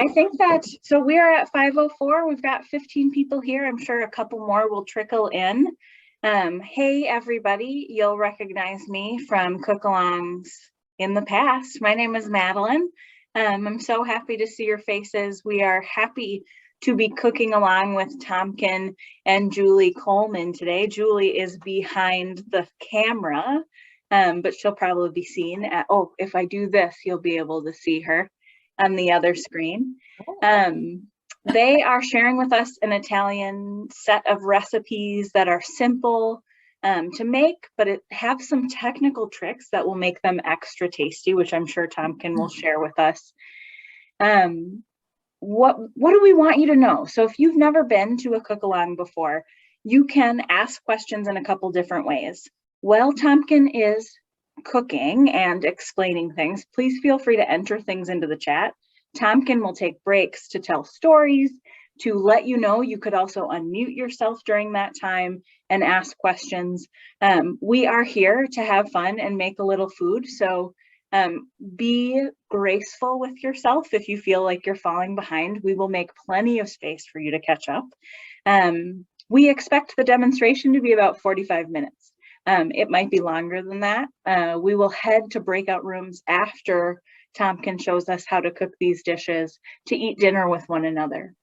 I think that, so we are at 5:04. We've got 15 people here. I'm sure a couple more will trickle in. Hey, everybody, you'll recognize me from cook-alongs in the past. My name is Madeline. I'm so happy to see your faces. We are happy to be cooking along with Tomkin and Julie Coleman today. Julie is behind the camera, but she'll probably be seen at, oh, if I do this, you'll be able to see her on the other screen. They are sharing with us an Italian set of recipes that are simple to make, but have some technical tricks that will make them extra tasty, which I'm sure Tomkin will share with us. What do we want you to know? So if you've never been to a cook-along before, you can ask questions in a couple different ways. While Tomkin is cooking and explaining things, please feel free to enter things into the chat. Tomkin will take breaks to tell stories, to let you know. You could also unmute yourself during that time and ask questions. We are here to have fun and make a little food, so be graceful with yourself if you feel like you're falling behind. We will make plenty of space for you to catch up. We expect the demonstration to be about 45 minutes. It might be longer than that. We will head to breakout rooms after Tomkin shows us how to cook these dishes to eat dinner with one another.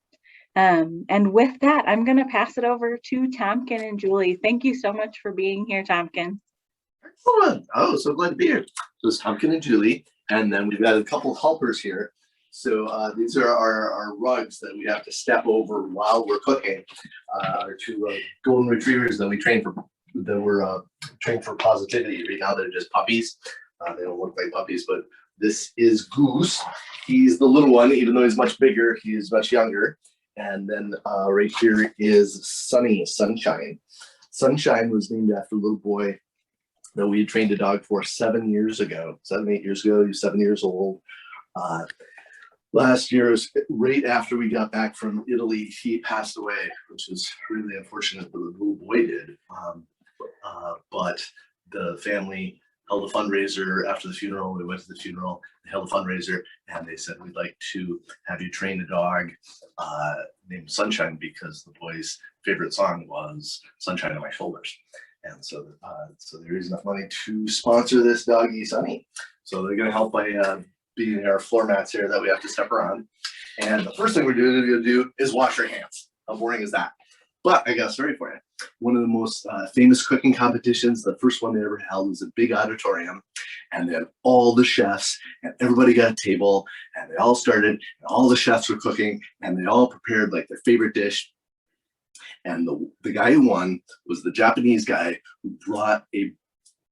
And with that, I'm going to pass it over to Tomkin and Julie. Thank you so much for being here, Tomkin. Excellent. Oh, so glad to be here. So it's Tomkin and Julie, and then we've got a couple helpers here. So these are our rugs that we have to step over while we're cooking. Our two golden retrievers that we train for, that were trained for positivity. Right now they're just puppies. They don't look like puppies, but this is Goose. He's the little one, even though he's much bigger, he is much younger. And then right here is Sunny, Sunshine. Sunshine was named after a little boy that we had trained a dog for 7 years ago, 8 years ago. He was 7 years old. Last year, right after we got back from Italy, he passed away, which is really unfortunate. The little boy did. But the family held a fundraiser after the funeral. We went to the funeral, they held a fundraiser, and they said, we'd like to have you train a dog named Sunshine, because the boy's favorite song was Sunshine on My Shoulders. And so, so there is enough money to sponsor this doggy, Sunny. So they're gonna help by being our floor mats here that we have to step around. And the first thing we're going to do is wash our hands. How boring is that? But I got a story for you. One of the most famous cooking competitions, the first one they ever held, was a big auditorium, and then all the chefs and everybody got a table, and they all started, and all the chefs were cooking, and they all prepared like their favorite dish. And the guy who won was the Japanese guy who brought a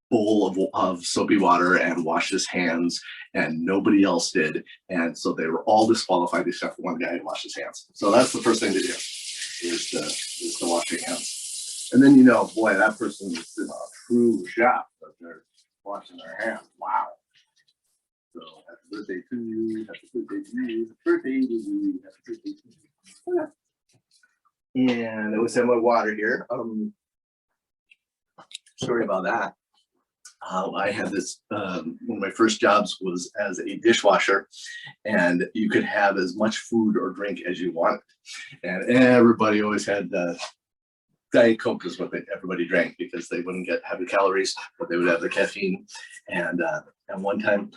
bowl of soapy water and washed his hands, and nobody else did. And so they were all disqualified except for one guy who washed his hands. So that's the first thing to do. Is to wash your hands. And then, you know, boy, that person is a true chef that they're washing their hands. Wow. So happy birthday to you, happy birthday to you, happy birthday to you, happy birthday to you. And I always have my water here. Sorry about that. I had this, one of my first jobs was as a dishwasher, and you could have as much food or drink as you wanted. And everybody always had Diet Coke is what everybody drank, because they wouldn't get heavy calories, but they would have the caffeine. And one time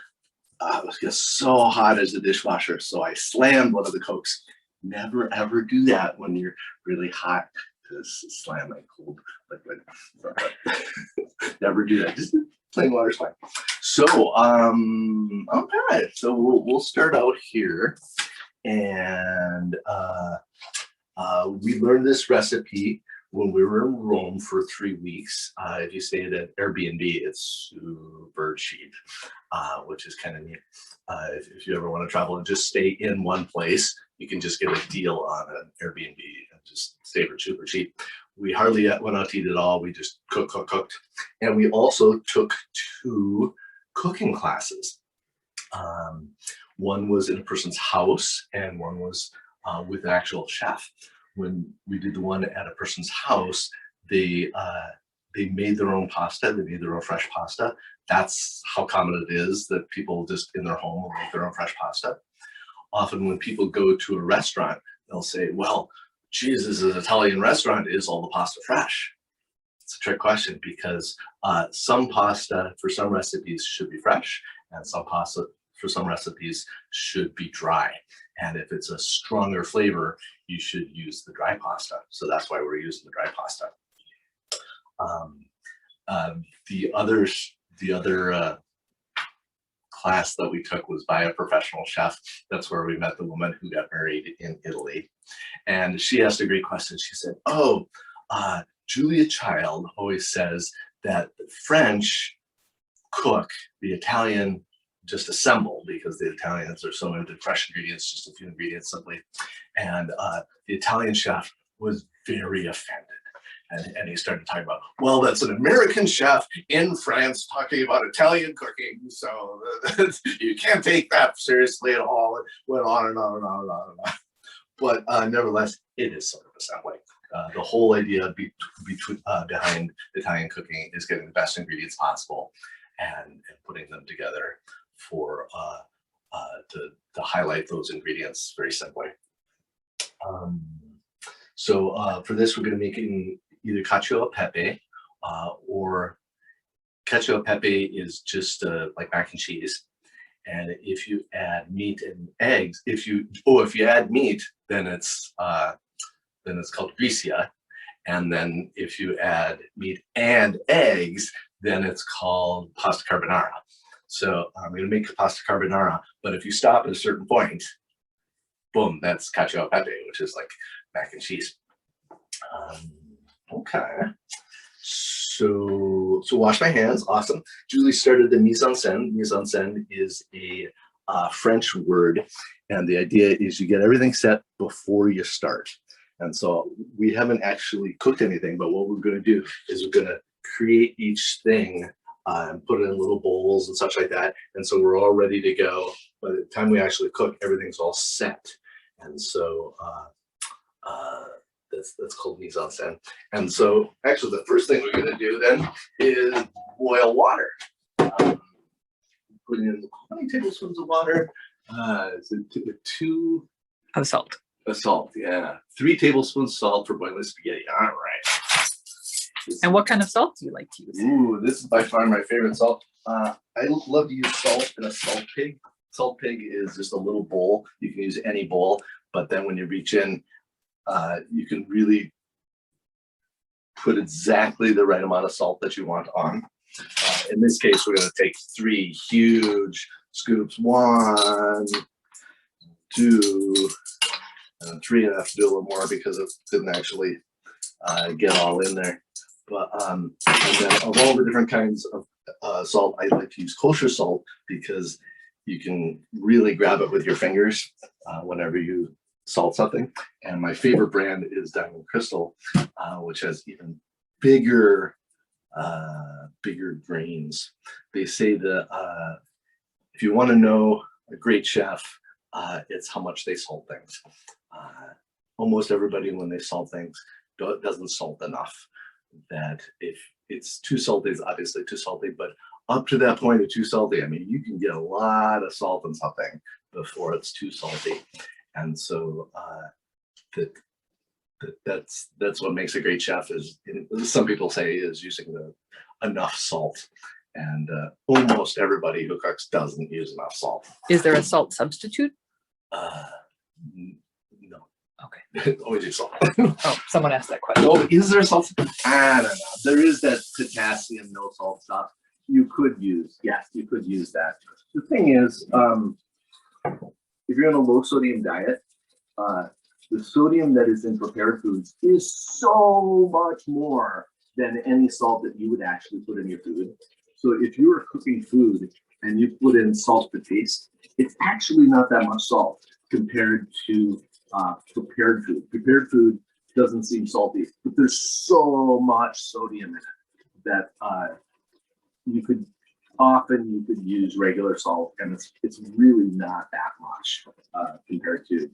it was just so hot as a dishwasher, so I slammed one of the Cokes. Never ever do that when you're really hot, to slam a cold liquid. Never do that. Just plain water's fine. So okay, so we'll start out here, and we learned this recipe when we were in Rome for 3 weeks. If you stay at an Airbnb, it's super cheap, which is kind of neat. If you ever want to travel and just stay in one place, you can just get a deal on an Airbnb and just stay for super cheap. We hardly went out to eat at all. We just cooked. And we also took 2 cooking classes. One was in a person's house, and one was with an actual chef. When we did the one at a person's house, they made their own pasta. They made their own fresh pasta. That's how common it is that people just in their home will make their own fresh pasta. often when people go to a restaurant, they'll say, well, geez, this is an Italian restaurant. Is all the pasta fresh? It's a trick question because some pasta for some recipes should be fresh, and some pasta for some recipes should be dry. And if it's a stronger flavor, you should use the dry pasta. So that's why we're using the dry pasta. The other class that we took was by a professional chef. That's where we met the woman who got married in Italy. And she asked a great question. She said, oh, Julia Child always says that the French cook, the Italian just assemble, because the Italians are so into fresh ingredients, just a few ingredients simply. And the Italian chef was very offended. And he started talking about, well, that's an American chef in France talking about Italian cooking, so you can't take that seriously at all. It went on and on and on and on and on. But nevertheless, it is sort of assembly. The whole idea behind Italian cooking is getting the best ingredients possible and putting them together for to highlight those ingredients very simply. So for this, we're going to make either cacio e pepe, or cacio e pepe is just like mac and cheese. And if you add meat and eggs, if you add meat, then it's called grisia. And then if you add meat and eggs, then it's called pasta carbonara. So I'm going to make pasta carbonara, but if you stop at a certain point, boom, that's cacio e pepe, which is like mac and cheese. Okay, so wash my hands. Awesome. Julie started the mise en scène. Mise en scène is a French word, and the idea is you get everything set before you start. And so we haven't actually cooked anything, but what we're going to do is we're going to create each thing and put it in little bowls and such like that. And so we're all ready to go. By the time we actually cook, everything's all set. And so that's called mise en scène. And so actually the first thing we're going to do then is boil water. Put in 20 tablespoons of water. Two of salt. Of salt, yeah. 3 tablespoons salt for boiling spaghetti. All right. And what kind of salt do you like to use? Ooh, this is by far my favorite salt. I love to use salt in a salt pig. Salt pig is just a little bowl. You can use any bowl, but then when you reach in, you can really put exactly the right amount of salt that you want on. In this case, we're going to take 3 huge scoops. 1, 2, and 3. I have to do a little more because it didn't actually get all in there. But and then of all the different kinds of salt, I like to use kosher salt because you can really grab it with your fingers whenever you salt something. And my favorite brand is Diamond Crystal, which has even bigger grains. They say that if you want to know a great chef, it's how much they salt things. Almost everybody, when they salt things, doesn't salt enough. That if it's too salty, it's obviously too salty, but up to that point of too salty, I mean, you can get a lot of salt in something before it's too salty. And so that's what makes a great chef is, some people say, is using enough salt. And almost everybody who cooks doesn't use enough salt. Is there a salt substitute? No. Okay. Always use salt. Oh, someone asked that question. Oh, is there salt? I don't know. There is that potassium, no salt stuff. You could use, yes, you could use that. The thing is, if you're on a low sodium diet, the sodium that is in prepared foods is so much more than any salt that you would actually put in your food. So if you are cooking food and you put in salt to taste, it's actually not that much salt compared to prepared food. Prepared food doesn't seem salty, but there's so much sodium in it that you could use regular salt, and it's really not that much compared to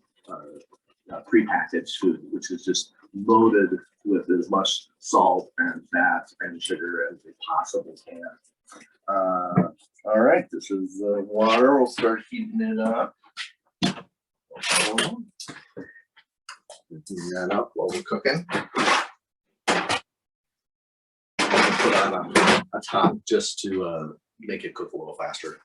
prepackaged food, which is just loaded with as much salt and fat and sugar as they possibly can. All right, this is the water. We'll start heating it up. Clean that up while we're cooking. Put on a top just to make it cook a little faster.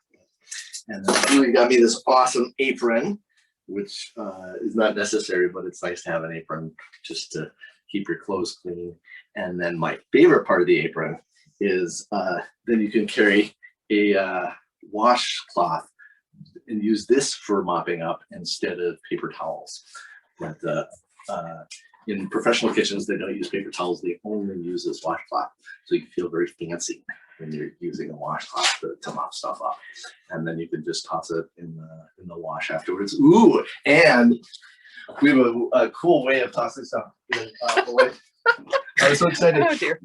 And then Julie got me this awesome apron, which is not necessary, but it's nice to have an apron just to keep your clothes clean. And then my favorite part of the apron is then you can carry a washcloth and use this for mopping up instead of paper towels. But in professional kitchens, they don't use paper towels. They only use this washcloth. So you feel very fancy when you're using a washcloth to mop stuff up. And then you can just toss it in the wash afterwards. Ooh, and we have a cool way of tossing stuff in the way. I'm so excited. Oh dear.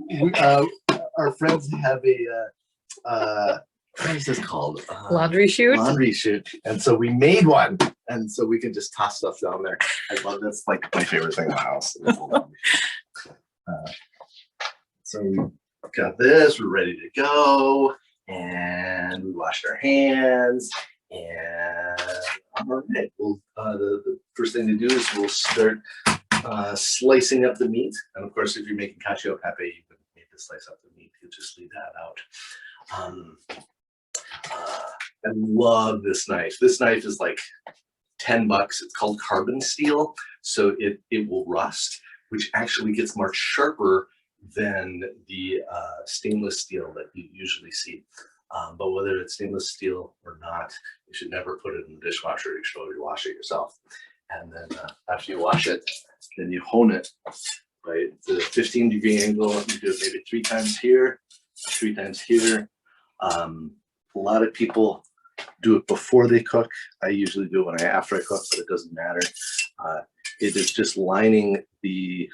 Our friends have a what is this called? Laundry chute. Laundry chute. And so we made one. And so we can just toss stuff down there. I love that's like my favorite thing in the house. So we got this, we're ready to go. And we washed our hands. And all right, well, the first thing to do is we'll start slicing up the meat. And of course, if you're making cacio e pepe, you can make the slice up the meat. You just leave that out. I love this knife. This knife is like $10. It's called carbon steel, so it will rust, which actually gets much sharper than the stainless steel that you usually see. But whether it's stainless steel or not, you should never put it in the dishwasher. You should always wash it yourself. And then after you wash it, then you hone it by the 15-degree angle. You do it maybe 3 times here, 3 times here. A lot of people do it before they cook. I usually do it after I cook, but it doesn't matter. It is just lining the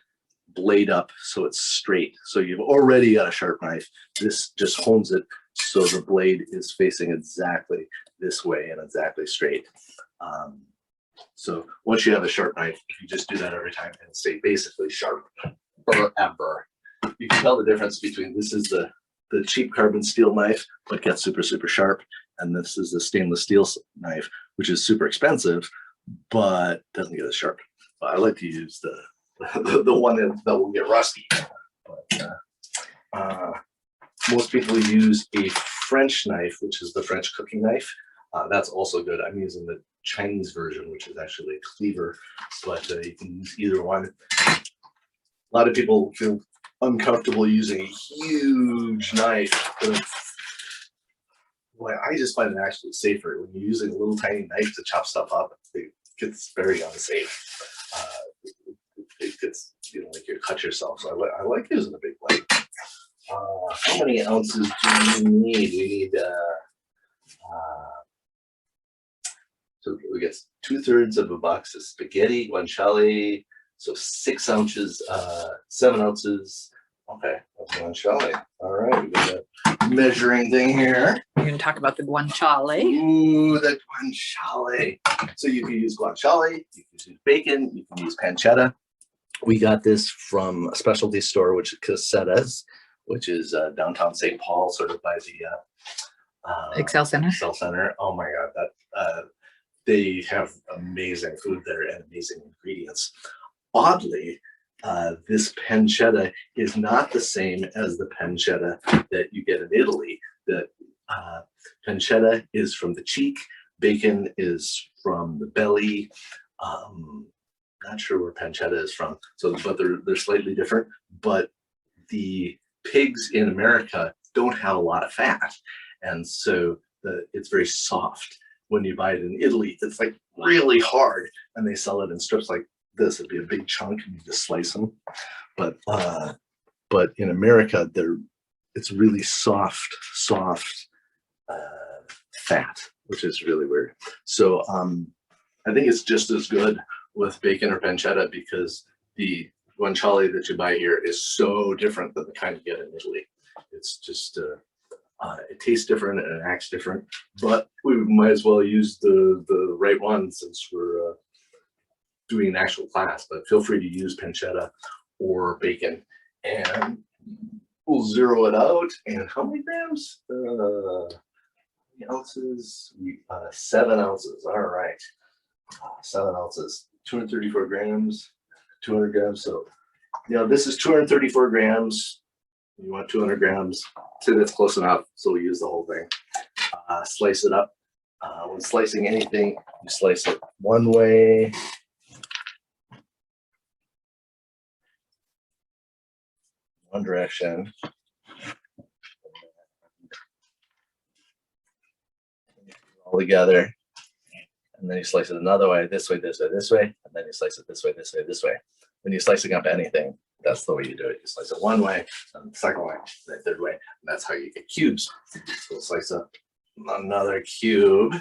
blade up so it's straight. So you've already got a sharp knife. This just hones it so the blade is facing exactly this way and exactly straight. So once you have a sharp knife, if you just do that every time and stay basically sharp forever, you can tell the difference between this is the cheap carbon steel knife, but gets super, super sharp. And this is the stainless steel knife, which is super expensive, but doesn't get as sharp. But I like to use the one that will get rusty. But most people use a French knife, which is the French cooking knife. That's also good. I'm using the Chinese version, which is actually a cleaver, but you can use either one. A lot of people feel uncomfortable using a huge knife. Boy, I just find it actually safer when you're using a little tiny knife to chop stuff up. It gets very unsafe. It gets, like you cut yourself. So I like using a big blade. How many ounces do we need? We need so we get 2/3 of a box of spaghetti guanciale. So 6 ounces, 7 ounces. Okay, that's guanciale. All right, we got a measuring thing here. You're going to talk about the guanciale. Ooh, the guanciale. So you can use guanciale, you can use bacon, you can use pancetta. We got this from a specialty store, which is Casetas, which is downtown St. Paul, sort of by the Excel Center. Excel Center. Oh my God, that they have amazing food there and amazing ingredients. Oddly, this pancetta is not the same as the pancetta that you get in Italy. The pancetta is from the cheek, bacon is from the belly. Not sure where pancetta is from. So, but they're slightly different. But the pigs in America don't have a lot of fat, and so it's very soft. When you buy it in Italy, it's like really hard, and they sell it in strips like this. It'd be a big chunk, and you just slice them. But in America, it's really soft fat, which is really weird. So I think it's just as good with bacon or pancetta because the guanciale that you buy here is so different than the kind you get in Italy. It's just it tastes different and it acts different, but we might as well use the right one since we're doing an actual class. But feel free to use pancetta or bacon, and we'll zero it out. And how many grams? Ounces? 7 ounces. All right, 7 ounces. 234 grams, 200 grams. So, this is 234 grams. You want 200 grams. So that's close enough. So we use the whole thing. Slice it up. When slicing anything, you slice it one way. One direction. All together. And then you slice it another way, this way, this way, this way, and then you slice it this way, this way, this way. When you're slicing up anything, that's the way you do it. You slice it one way, and the second way, the third way, and that's how you get cubes. So we'll slice up another cube.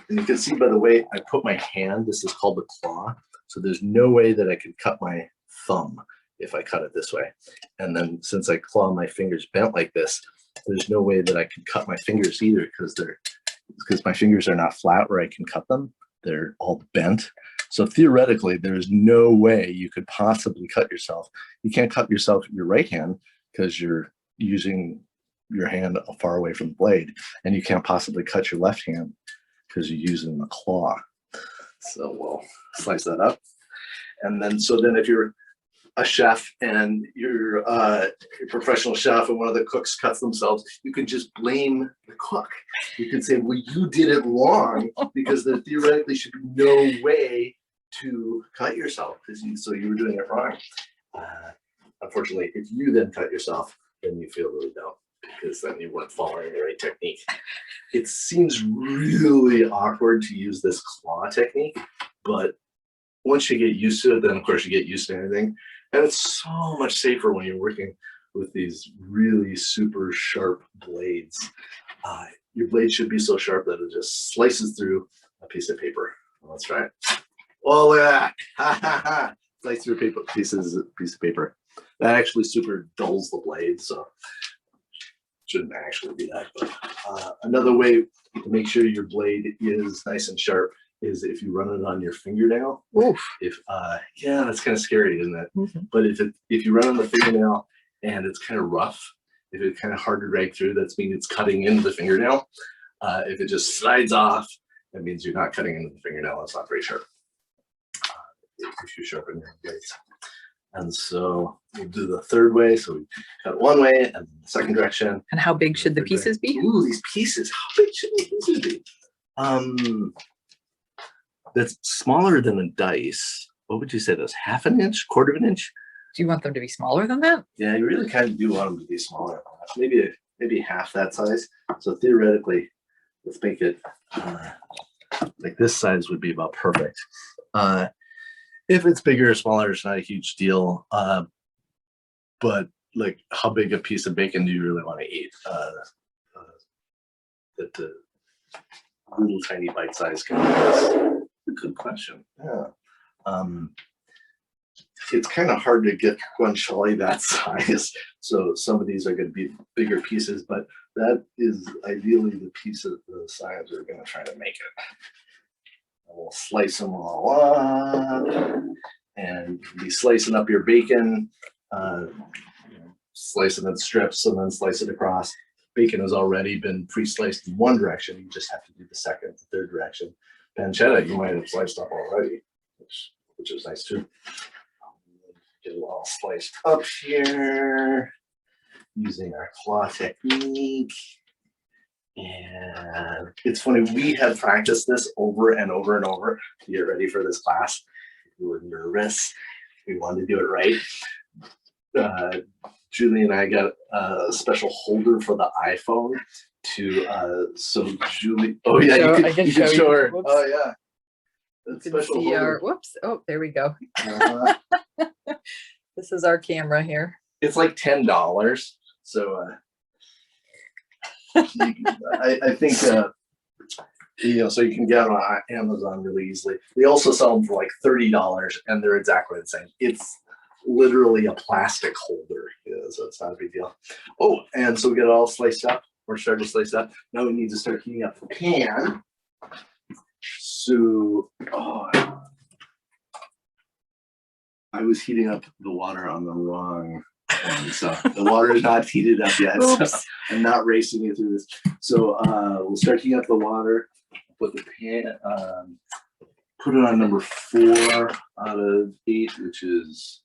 And you can see by the way I put my hand, this is called the claw. So there's no way that I could cut my thumb if I cut it this way. And then since I claw my fingers bent like this, there's no way that I could cut my fingers either because my fingers are not flat where I can cut them. They're all bent. So theoretically, there's no way you could possibly cut yourself. You can't cut yourself with your right hand because you're using your hand far away from the blade, and you can't possibly cut your left hand because you're using the claw. So we'll slice that up. And then, if you're a chef and you're a professional chef and one of the cooks cuts themselves, you can just blame the cook. You can say, well, you did it wrong because there theoretically should be no way to cut yourself so you were doing it wrong. Unfortunately, if you then cut yourself, then you feel really dumb because then you weren't following the right technique. It seems really awkward to use this claw technique, but once you get used to it, then of course you get used to anything. And it's so much safer when you're working with these really super sharp blades. Your blade should be so sharp that it just slices through a piece of paper. Let's try it. Oh, look at that. Ha, ha, ha. Slice through a piece of paper. That actually super dulls the blade, so shouldn't actually be that. But another way to make sure your blade is nice and sharp is if you run it on your fingernail. Oof. Yeah, that's kind of scary, isn't it? Mm-hmm. But if you run on the fingernail and it's kind of rough, if it's kind of hard to drag through, that means it's cutting into the fingernail. If it just slides off, that means you're not cutting into the fingernail. It's not very sharp. If you sharpen your blades. And so we'll do the third way. So we cut one way and the second direction. And how big should the pieces be? Ooh, these pieces. How big should the pieces be? That's smaller than a dice. What would you say? That's half an inch, quarter of an inch? Do you want them to be smaller than that? Yeah, you really kind of do want them to be smaller. Maybe half that size. So theoretically, let's make it like this size would be about perfect. If it's bigger or smaller, it's not a huge deal. But like, how big a piece of bacon do you really want to eat? The little tiny bite size kind of a good question. Yeah. It's kind of hard to get guanciale that size. So some of these are going to be bigger pieces, but that is ideally the piece of the size we're going to try to make it. We'll slice them all up and be slicing up your bacon, slice it in strips and then slice it across. Bacon has already been pre-sliced in one direction. You just have to do the second, the third direction. Pancetta, you might have sliced up already, which is nice too. Get it all sliced up here using our claw technique. And it's funny, we had practiced this over and over and over to get ready for this class. We were nervous. We wanted to do it right. Julie and I got a special holder for the iPhone so Julie, oh yeah, you can show her. Whoops. Oh yeah. You can see our, whoops, oh, there we go. This is our camera here. It's like $10. So I think so you can get them on Amazon really easily. They also sell them for like $30 and they're exactly the same. It's literally a plastic holder, so it's not a big deal. Oh, and so we got it all sliced up. We're starting to slice up. Now we need to start heating up the pan. So I was heating up the water on the wrong one, so the water is not heated up yet. So I'm not racing it through this. So we'll start heating up the water. Put the pan, put it on number 4 out of 8, which is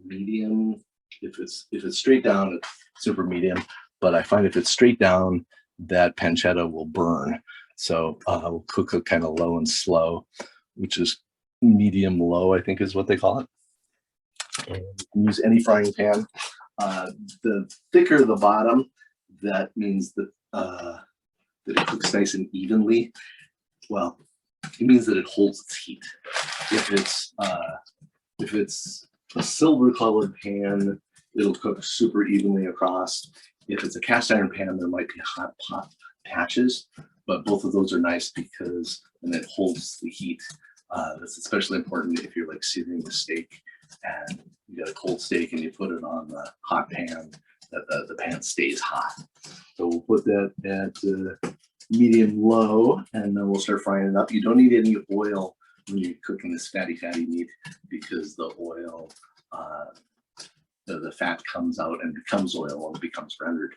medium. If it's straight down, it's super medium. But I find if it's straight down, that pancetta will burn. So we'll cook it kind of low and slow, which is medium low, I think is what they call it. And you can use any frying pan. The thicker the bottom, that means that it cooks nice and evenly. Well, it means that it holds its heat. If it's a silver colored pan, it'll cook super evenly across. If it's a cast iron pan, there might be hot pot patches, but both of those are nice because then it holds the heat. That's especially important if you're like searing a steak and you got a cold steak and you put it on the hot pan, that the pan stays hot. So we'll put that at medium low, and then we'll start frying it up. You don't need any oil when you're cooking this fatty meat because the oil, the fat comes out and becomes oil when it becomes rendered.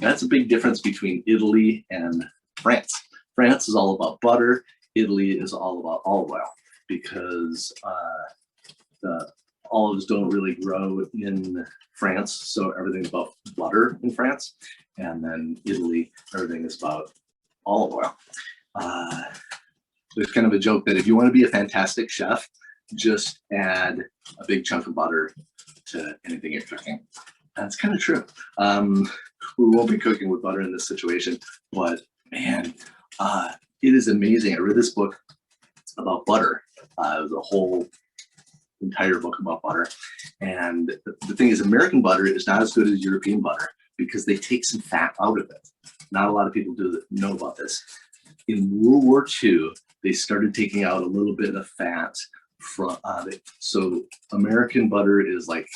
That's a big difference between Italy and France. France is all about butter. Italy is all about olive oil because the olives don't really grow in France, so everything's about butter in France. And then Italy, everything is about olive oil. There's kind of a joke that if you want to be a fantastic chef, just add a big chunk of butter to anything you're cooking. That's kind of true. We won't be cooking with butter in this situation, but man, it is amazing. I read this book about butter. It was a whole entire book about butter. And the thing is, American butter is not as good as European butter because they take some fat out of it. Not a lot of people know about this. In World War II, they started taking out a little bit of fat from it. So American butter is like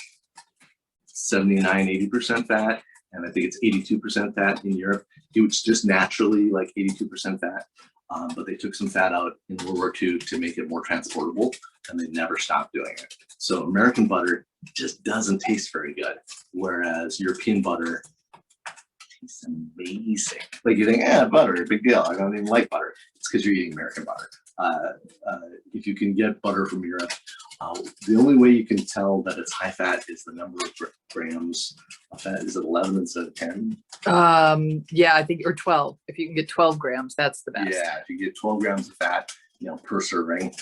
79, 80% fat. And I think it's 82% fat in Europe. It was just naturally like 82% fat. But they took some fat out in World War II to make it more transportable, and they never stopped doing it. So American butter just doesn't taste very good, whereas European butter tastes amazing. Like you think, butter, big deal. I don't even like butter. It's because you're eating American butter. If you can get butter from Europe, the only way you can tell that it's high fat is the number of grams of fat. Is it 11 instead of 10? Yeah, I think, or 12. If you can get 12 grams, that's the best. Yeah, if you get 12 grams of fat, per serving,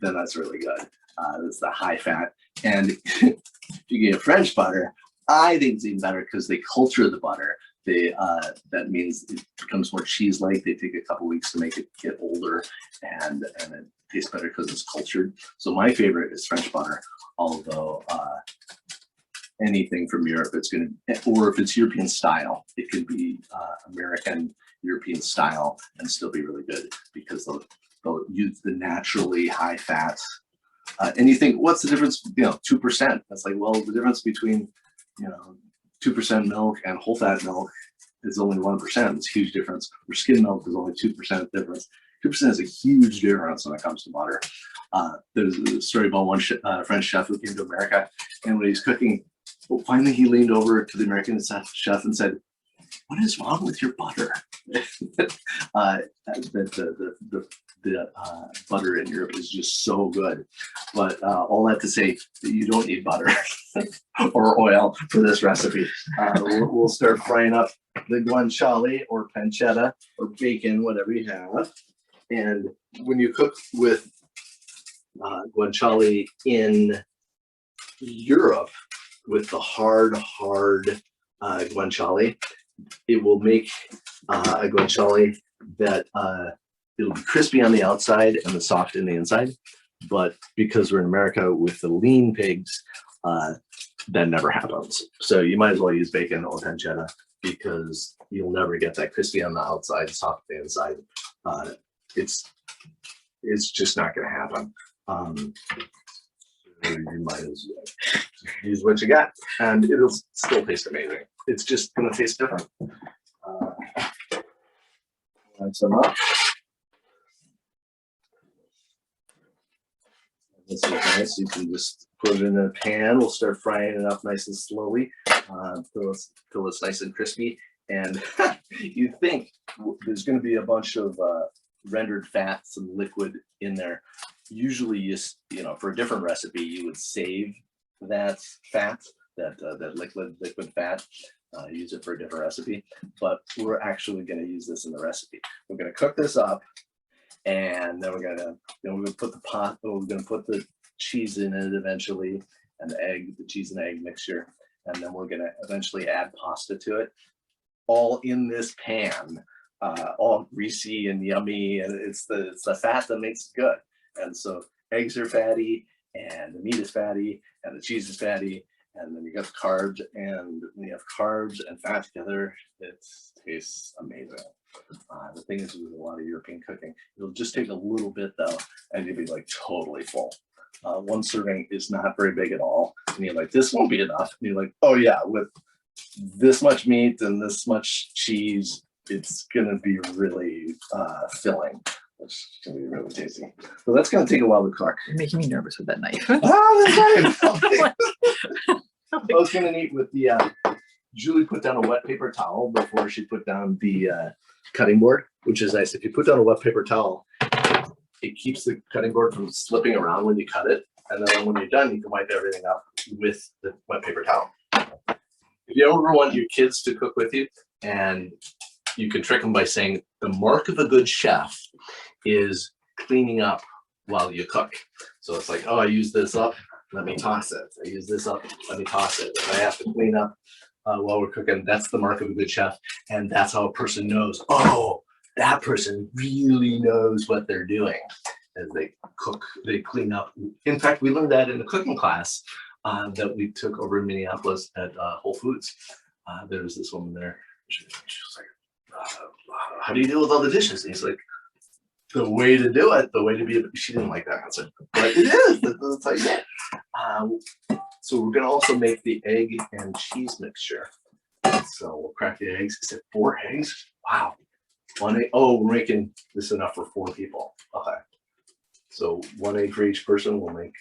then that's really good. That's the high fat. And if you get French butter, I think it's even better because they culture the butter. That means it becomes more cheese-like. They take a couple weeks to make it get older, and it tastes better because it's cultured. So my favorite is French butter, although anything from Europe, it's going to, or if it's European style, it could be American European style and still be really good because they'll use the naturally high fat. And you think, what's the difference? 2%. That's like, well, the difference between 2% milk and whole fat milk is only 1%. It's a huge difference. Where skim milk is only 2% difference. 2% is a huge difference when it comes to butter. There's a story about one French chef who came to America, and when he's cooking, finally he leaned over to the American chef and said, "What is wrong with your butter?" The butter in Europe is just so good. But all that to say that you don't need butter or oil for this recipe. We'll start frying up the guanciale or pancetta or bacon, whatever you have. And when you cook with guanciale in Europe, with the hard guanciale, it will make a guanciale that it'll be crispy on the outside and the soft in the inside. But because we're in America with the lean pigs, that never happens. So you might as well use bacon or pancetta because you'll never get that crispy on the outside, soft on the inside. It's just not going to happen. You might as well use what you got, and it'll still taste amazing. It's just going to taste different. Line some up. This is nice. You can just put it in a pan. We'll start frying it up nice and slowly till it's nice and crispy. And you think there's going to be a bunch of rendered fat, some liquid in there. Usually, you know, for a different recipe, you would save that fat, that liquid fat, use it for a different recipe. But we're actually going to use this in the recipe. We're going to cook this up, and then we're going to put the pot. We're going to put the cheese in it eventually, and the cheese and egg mixture, and then we're going to eventually add pasta to it, all in this pan, all greasy and yummy, and it's the fat that makes it good. And so eggs are fatty, and the meat is fatty, and the cheese is fatty, and then you got the carbs, and when you have carbs and fat together, it tastes amazing. The thing is with a lot of European cooking, it'll just take a little bit though, and you'll be like totally full. One serving is not very big at all, and you're like, this won't be enough. And you're like, oh yeah, with this much meat and this much cheese, it's gonna be really filling. It's gonna be really tasty. So that's gonna take a while to cook. You're making me nervous with that knife. Oh, that's right. I was gonna eat with the Julie put down a wet paper towel before she put down the cutting board, which is nice. If you put down a wet paper towel, it keeps the cutting board from slipping around when you cut it. And then when you're done, you can wipe everything up with the wet paper towel. If you ever want your kids to cook with you, and you can trick them by saying the mark of a good chef is cleaning up while you cook. So it's like, oh, I use this up, let me toss it. I use this up, let me toss it. If I have to clean up while we're cooking, that's the mark of a good chef. And that's how a person knows, oh, that person really knows what they're doing as they cook, they clean up. In fact, we learned that in the cooking class that we took over in Minneapolis at Whole Foods. There was this woman there. She was like, how do you deal with all the dishes? And he's like, the way to do it, the way to be, she didn't like that answer, but it is, that's how you do it. So we're gonna also make the egg and cheese mixture. So we'll crack the eggs. Is it 4 eggs? Wow. 1 egg, oh, we're making this enough for 4 people. Okay. So 1 egg for each person. We'll make,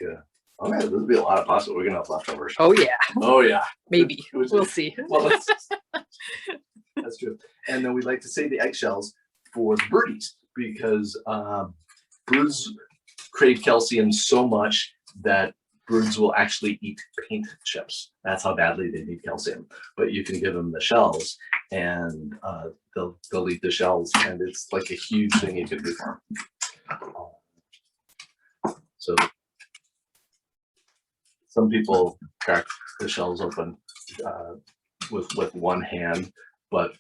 oh man, this will be a lot of pasta. We're gonna have leftovers. Oh yeah. Oh yeah. Maybe. We'll see. Well, that's true. And then we'd like to save the eggshells for the birdies, because birds crave calcium so much that birds will actually eat paint chips. That's how badly they need calcium. But you can give them the shells, and they'll eat the shells, and it's like a huge thing you can do for them. So some people crack the shells open with one hand, but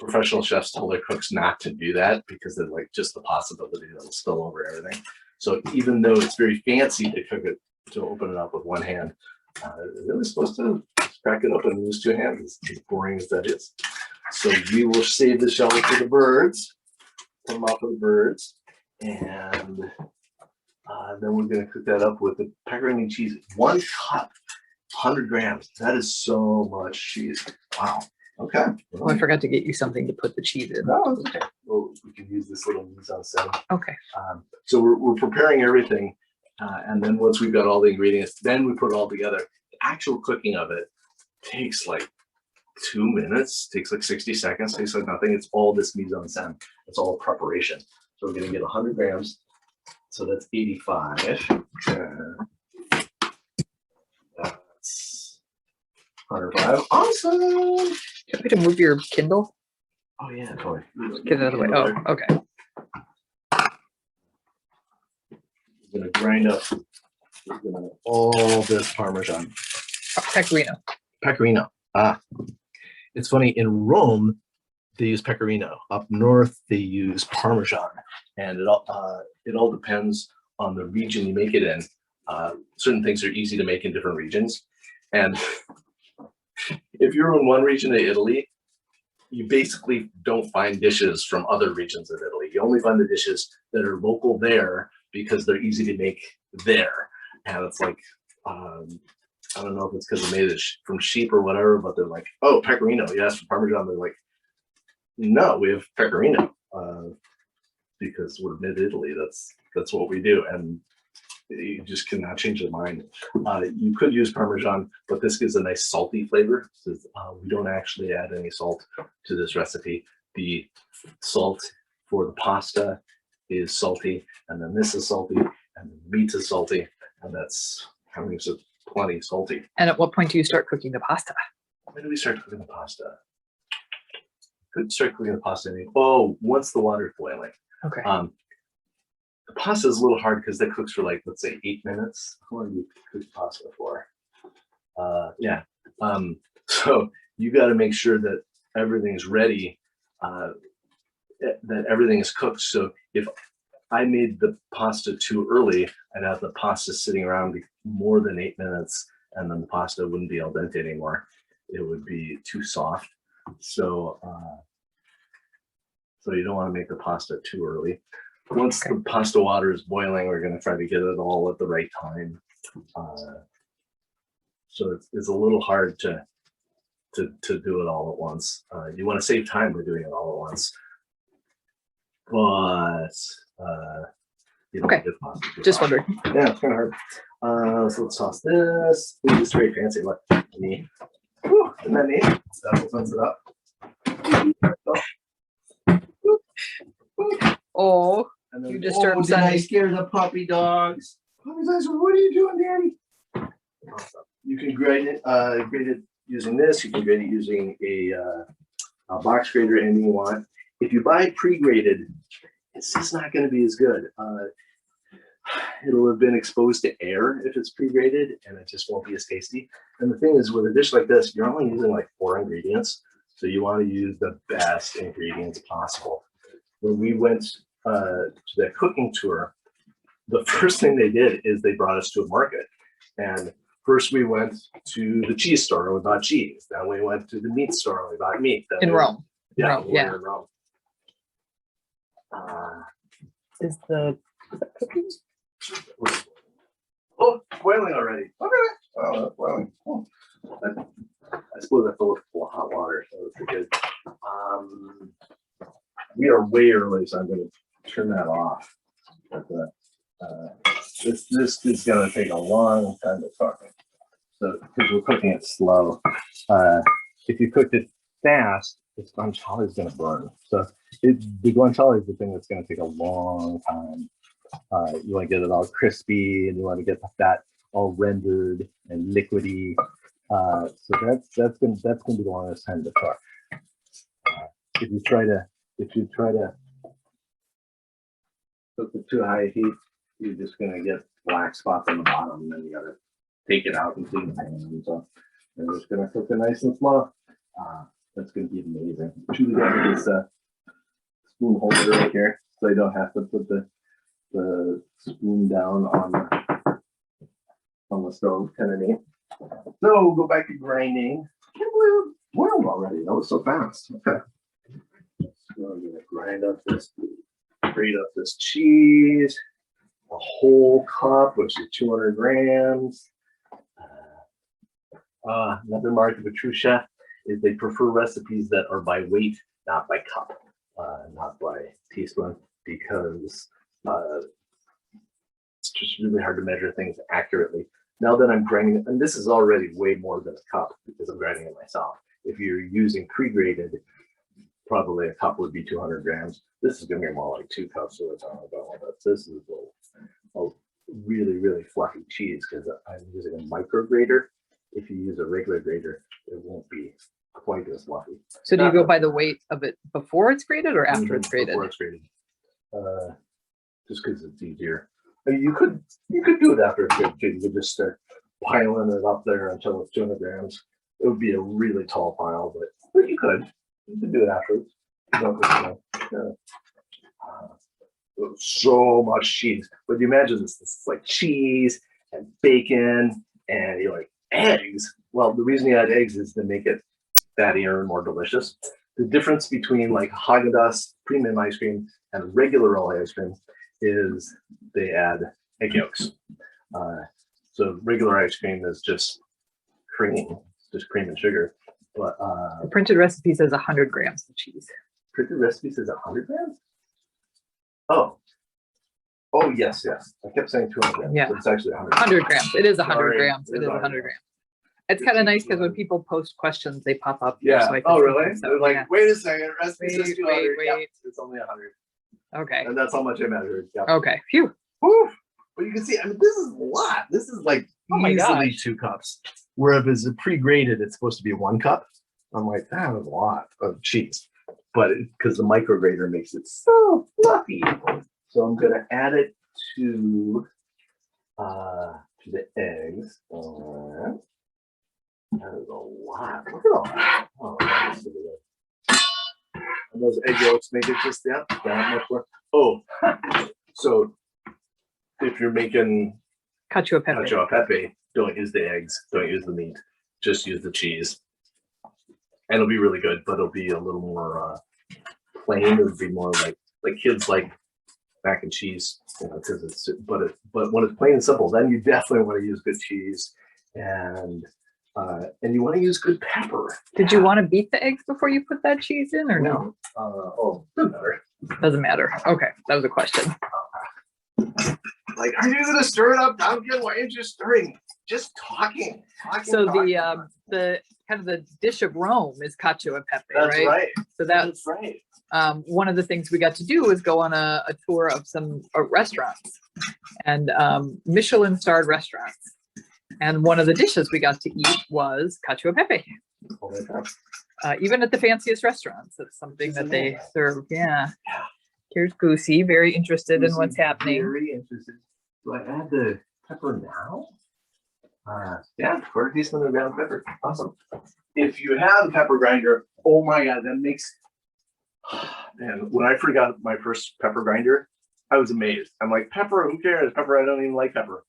professional chefs tell their cooks not to do that because they're like just the possibility that it'll spill over everything. So even though it's very fancy to cook it, to open it up with one hand, you're really supposed to crack it open and use 2 hands, as boring as that is. So we will save the shells for the birds, put them out for the birds, and then we're going to cook that up with the pepperoni cheese. 1 cup, 100 grams. That is so much cheese. Wow. Okay. Oh, I forgot to get you something to put the cheese in. No, okay. Well, we can use this little mise en scène. Okay. So we're preparing everything, and then once we've got all the ingredients, then we put it all together. The actual cooking of it takes like 2 minutes, takes like 60 seconds, takes like nothing. It's all this mise en scène. It's all preparation. So we're going to get 100 grams. So that's 85. That's 105. Awesome. Do you want me to move your Kindle? Oh yeah, totally. Get it out of the way. Oh, okay. We're gonna grind up all this Parmesan. Pecorino. Pecorino. It's funny, in Rome, they use Pecorino. Up north, they use Parmesan. And it all depends on the region you make it in. Certain things are easy to make in different regions. And if you're in one region of Italy, you basically don't find dishes from other regions of Italy. You only find the dishes that are local there because they're easy to make there. And it's like, I don't know if it's because they made it from sheep or whatever, but they're like, oh, Pecorino, you asked for Parmesan. They're like, no, we have Pecorino because we're mid-Italy. That's what we do. And you just cannot change your mind. You could use Parmesan, but this gives a nice salty flavor. We don't actually add any salt to this recipe. The salt for the pasta is salty, and then this is salty, and the meat is salty, and that's how many is plenty salty. And at what point do you start cooking the pasta? When do we start cooking the pasta? Could start cooking the pasta. Oh, once the water is boiling. Okay. The pasta is a little hard because that cooks for like, let's say 8 minutes. How long do you cook pasta for? Yeah. So you got to make sure that everything's ready, that everything is cooked. So if I made the pasta too early, I'd have the pasta sitting around more than 8 minutes, and then the pasta wouldn't be al dente anymore. It would be too soft. So, so you don't want to make the pasta too early. Once the pasta water is boiling, we're going to try to get it all at the right time. So it's a little hard to do it all at once. You want to save time by doing it all at once, but you don't Okay. get pasta too Just hot. wondering. Yeah, it's kind of hard. So let's toss this. This is very fancy. Look, neat. Whew, isn't that neat? That opens it up. Oh, And then, you disturbed did I Sunny. scare the puppy dogs? Puppy dogs, what are you doing, Daddy? You can grate it using this. You can grate it using a box grater, anything you want. If you buy pre-grated, it's just not going to be as good. It'll have been exposed to air if it's pre-grated, and it just won't be as tasty. And the thing is, with a dish like this, you're only using like 4 ingredients, so you want to use the best ingredients possible. When we went to that cooking tour, the first thing they did is they brought us to a market. And first we went to the cheese store and we bought cheese. Then we went to the meat store and we bought meat. Then In Rome. Yeah, Rome, we were yeah. in Rome. Is that cooking? Oh, it's boiling already. Okay. Oh, that's boiling. Oh. I suppose I filled it full of hot water, so it's good. We are way early, so I'm going to turn that off. But, this is going to take a long time to cook. So, because we're cooking it slow. If you cooked it fast, the guanciale is going to burn. So, the guanciale is the thing that's going to take a long time. You want to get it all crispy, and you want to get the fat all rendered and liquidy. So that's going to be the longest time to cook. If you try to cook it too high heat, you're just going to get black spots on the bottom, and then you got to take it out and clean the pan. And so I'm just going to cook it nice and slow. That's going to be amazing. Julie got me this spoon holder right here, so I don't have to put the spoon down on the stove, kind of neat. So we'll go back to grinding. I can't believe it boiled already. That was so fast. Okay. So I'm gonna grate up this cheese, a whole cup, which is 200 grams. Another mark of a true chef is they prefer recipes that are by weight, not by cup, not by teaspoon, because it's just really hard to measure things accurately. Now that I'm grinding, and this is already way more than a cup because I'm grinding it myself. If you're using pre-grated, probably a cup would be 200 grams. This is going to be more like 2 cups of the time. This is a really, really fluffy cheese because I'm using a micro grater. If you use a regular grater, it won't be quite as fluffy. So do you go by the weight of it before it's grated or after it's grated? Before it's grated. Just because it's easier. I mean, you could do it after it's grated too. You could just start piling it up there until it's 200 grams. It would be a really tall pile, but you could do it afterwards. So much cheese. But you imagine this is like cheese and bacon and like eggs. Well, the reason you add eggs is to make it fattier and more delicious. The difference between like Haagen-Dazs premium ice cream and regular all ice cream is they add egg yolks. So regular ice cream is just cream and sugar. But The printed recipe says 100 grams of cheese. printed recipe says 100 grams. Oh, yes. I kept saying 200 grams. Yeah. So it's actually 100. 100 grams. It is 100 Sorry, grams. It is 100 grams. It's kind of nice because when people post questions, they pop up. Here, Yeah. so I can Oh, see really? them. So, They're like, yeah. wait a second. Recipe says Wait, 200. wait. Yeah, it's only 100. Okay. And that's how much I measured. Yeah. Okay. Phew. Woo. But you can see, I mean, this is a lot. This is like Oh my easily gosh. 2 cups. Where if it's pre-graded, it's supposed to be 1 cup. I'm like, that was a lot of cheese. But because the micrograter makes it so fluffy. So I'm gonna add it to the eggs. That is a lot. Look at all that. Oh, and those egg yolks make it just that much more. Oh, so if you're making Cacio e pepe. cacio e pepe, don't use the eggs, don't use the meat, just use the cheese. And it'll be really good, but it'll be a little more plain. It'll be more like kids like mac and cheese, you know, because it's but when it's plain and simple, then you definitely want to use good cheese and you want to use good pepper. Did you want to beat the eggs before you put that cheese in or no? Doesn't matter. Doesn't matter. Okay, that was a question. Like, are you gonna stir it up, Tomkin? Why aren't you stirring? Just talking. So the kind of the dish of Rome is cacio e pepe, That's right. So that's right. one of the things we got to do was go on a tour of some restaurants and Michelin starred restaurants. And one of the dishes we got to eat was cacio e pepe. Even at the fanciest restaurants, it's something that they serve. Yeah. Here's Goosey, very interested in what's happening. Very interested. Do I add the pepper now? Yeah, 1/4 teaspoon of ground pepper. Awesome. If you have a pepper grinder, oh my God, that makes, man, when I forgot my first pepper grinder, I was amazed. I'm like, pepper, who cares? Pepper, I don't even like pepper.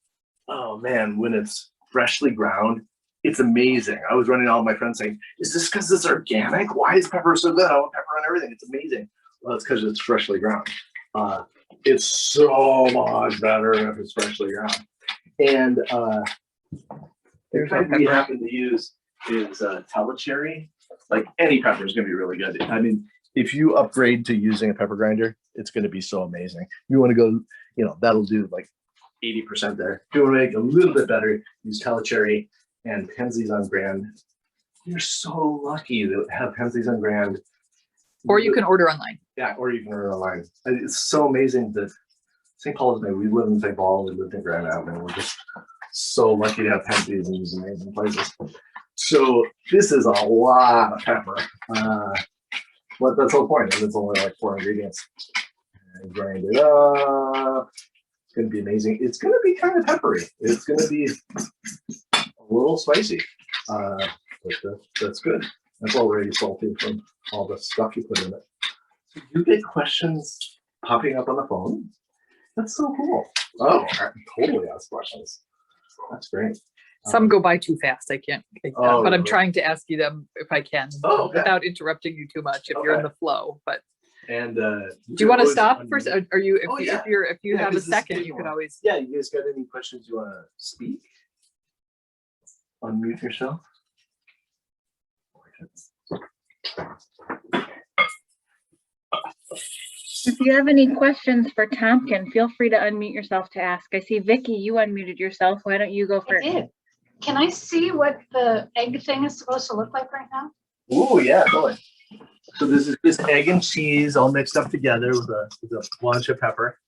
Oh man, when it's freshly ground, it's amazing. I was running all my friends saying, is this because it's organic? Why is pepper so good? I want pepper on everything. It's amazing. Well, it's because it's freshly ground. It's so much better if it's freshly ground. And the kind we happen to use is Telecherry. Like any pepper is going to be really good. I mean, if you upgrade to using a pepper grinder, it's going to be so amazing. You want to go, you know, that'll do like 80% there. If you want to make it a little bit better, use Telecherry and Penzies on Grand. You're so lucky to have Penzies on Grand. Or you can order online. Yeah, or you can order online. It's so amazing that St. Paul is made. We live in St. Paul, we live in Grand Avenue. We're just so lucky to have Penzies in these amazing places. So this is a lot of pepper. But that's the whole point. And it's only like 4 ingredients. And grind it up. It's going to be amazing. It's going to be kind of peppery. It's going to be a little spicy. But that's good. That's already salty from all the stuff you put in it. So you get questions popping up on the phone. That's so cool. Oh, I can totally ask questions. That's great. Some go by too fast. I can't take that, Oh, but I'm really? trying to ask you them if I can without interrupting you too much if you're in the flow. But And do you want to stop first? Are you if you have a 'cause this is second, taking you a can while. always. Yeah, you guys got any questions you want to speak? Unmute yourself. If you have any questions for Tomkin, feel free to unmute yourself to ask. I see Vicky, you unmuted yourself. Why don't you go I first? did. Can I see what the egg thing is supposed to look like right now? Oh yeah, totally. So this is just egg and cheese all mixed up together with a bunch of pepper.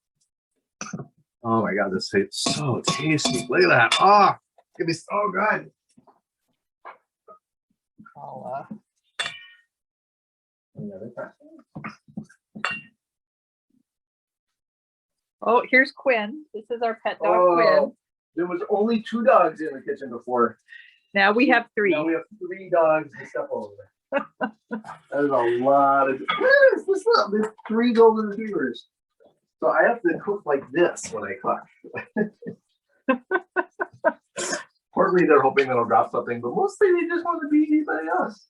Oh my God, this tastes so tasty. Look at that. Oh, it's gonna be so good. Another question? Oh, here's Quinn. This is our pet dog, Quinn. Oh, there was only 2 dogs in the kitchen before. Now we have 3. Now we have 3 dogs to step over. That is a lot of. Where is this? Look, there's 3 golden retrievers. So I have to cook like this when I cook. Partly they're hoping that I'll drop something, but mostly they just want to be by us.